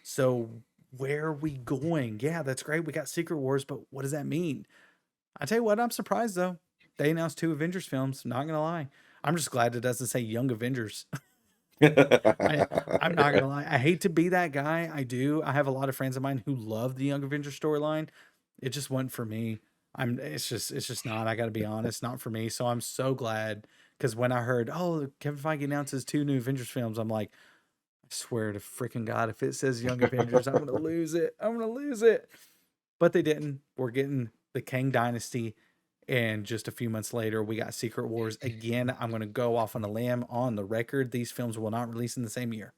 So where are we going? Yeah, that's great. We got Secret Wars, but what does that mean? I tell you what, I'm surprised though. They announced 2 Avengers films. Not gonna lie, I'm just glad it doesn't say Young Avengers. I I'm not gonna lie. I hate to be that guy. I do. I have a lot of friends of mine who love the Young Avengers storyline. It just wasn't for me. It's just not. I got to be honest, not for me. So I'm so glad because when I heard, oh, Kevin Feige announces 2 new Avengers films, I'm like, I swear to freaking God, if it says Young Avengers, I'm gonna lose it. I'm gonna lose it. But they didn't. We're getting the Kang Dynasty, and just a few months later, we got Secret Wars again. I'm gonna go off on a limb on the record. These films will not release in the same year.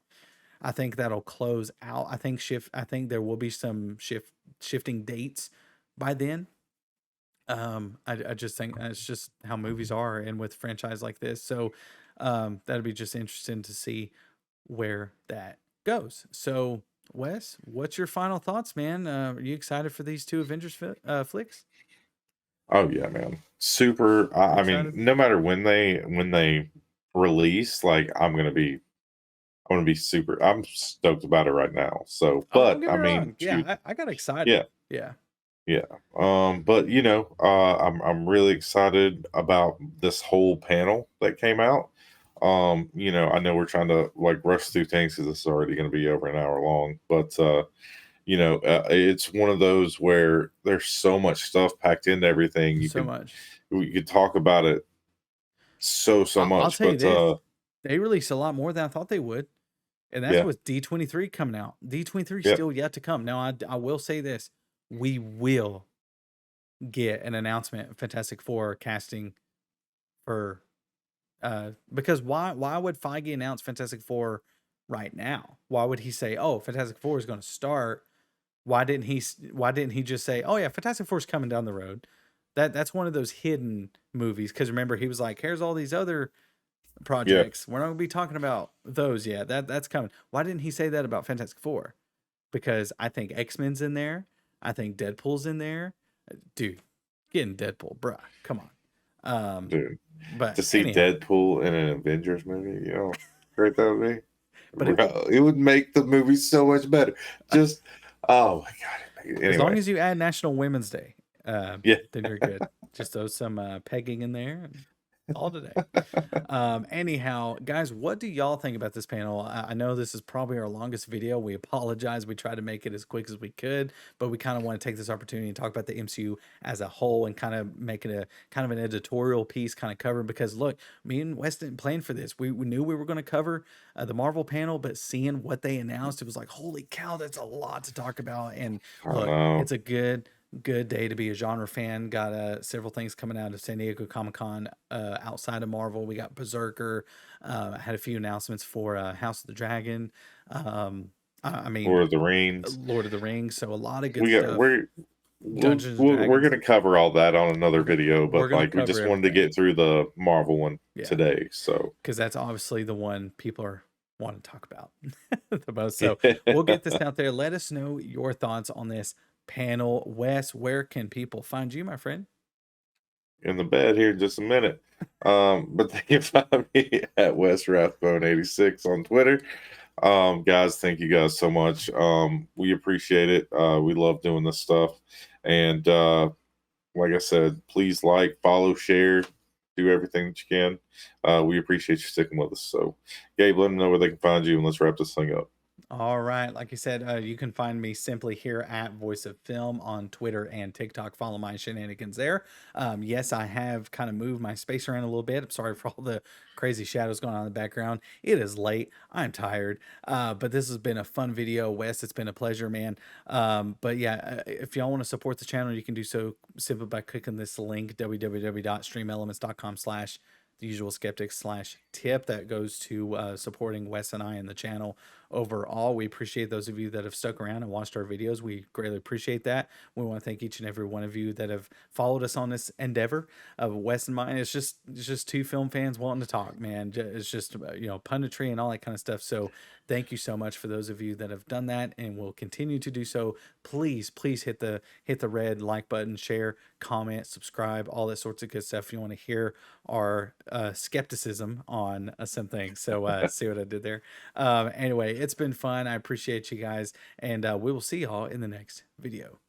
I think that'll close out. I think there will be some shifting dates by then. I just think it's just how movies are, and with franchise like this. So, that'd be just interesting to see where that goes. So, Wes, what's your final thoughts, man? Are you excited for these 2 Avengers flicks? Oh yeah, man. Super. I mean, Excited? no matter when they release, like I'm gonna be super. I'm stoked about it right now. So, Oh, don't but get I me mean, wrong. Yeah, shoot, I got excited. yeah, Yeah, yeah. But I'm really excited about this whole panel that came out. I know we're trying to like rush through things because it's already going to be over an hour long, but it's one of those where there's so much stuff packed into everything. so much. We could talk about it so I'll much, tell you but this: they released a lot more than I thought they would. And that's yeah, with D23 coming out. D23 yeah, still yet to come. Now, I will say this: we will get an announcement of Fantastic Four casting for because why would Feige announce Fantastic Four right now? Why would he say, "Oh, Fantastic Four is going to start"? Why didn't he just say, "Oh yeah, Fantastic Four is coming down the road"? That's one of those hidden movies because remember he was like, "Here's all these other yeah, projects. We're not going to be talking about those yet. That's coming." Why didn't he say that about Fantastic Four? Because I think X-Men's in there. I think Deadpool's in there. Dude, getting Deadpool, bruh. Come on. dude. But To see anyhow, Deadpool in an Avengers movie, how great that would be. but it, Bro, it would make the movie so much better. Just, oh my god. as long Anyway, as you add National Women's Day, yeah. then you're good. Just throw some pegging in there and all today. Anyhow, guys, what do y'all think about this panel? I know this is probably our longest video. We apologize. We tried to make it as quick as we could, but we kind of want to take this opportunity and talk about the MCU as a whole and kind of make it a kind of an editorial piece, kind of cover. Because look, me and Wes didn't plan for this. We knew we were going to cover the Marvel panel, but seeing what they announced, it was like, holy cow, that's a lot to talk about. And I look, know. it's a good good day to be a genre fan. Got several things coming out of San Diego Comic-Con outside of Marvel. We got Berserker. Had a few announcements for House of the Dragon. I mean, Lord of the Rings. Lord of the Rings. So a lot of good We got stuff. Dungeons and we're Dragons. gonna cover all that on another video, We're but gonna like we cover just wanted to everything. get through the Marvel one Yeah, today. So because that's obviously the one people are want to talk about the most. So we'll get this out there. Let us know your thoughts on this panel. Wes, where can people find you, my friend? in the bed here in just a minute. But they can find me at West Rathbone 86 on Twitter. Guys, thank you guys so much. We appreciate it. We love doing this stuff. And like I said, please like, follow, share, do everything that you can. We appreciate you sticking with us. So, Gabe, let them know where they can find you, and let's wrap this thing up. All right. Like I said, you can find me simply here at Voice of Film on Twitter and TikTok. Follow my shenanigans there. Yes, I have kind of moved my space around a little bit. I'm sorry for all the crazy shadows going on in the background. It is late. I'm tired. But this has been a fun video. Wes, it's been a pleasure, man. But yeah, if y'all want to support the channel, you can do so simply by clicking this link, www.streamelements.com/ the usual skeptics / tip that goes to supporting Wes and I in the channel overall. We appreciate those of you that have stuck around and watched our videos. We greatly appreciate that. We want to thank each and every one of you that have followed us on this endeavor of Wes and mine. It's just two film fans wanting to talk, man. It's just punditry and all that kind of stuff. So thank you so much for those of you that have done that and will continue to do so. Please hit the red like button, share, comment, subscribe, all that sorts of good stuff. If you want to hear our skepticism on some things. So see what I did there. Anyway, it's been fun. I appreciate you guys, and we will see y'all in the next video.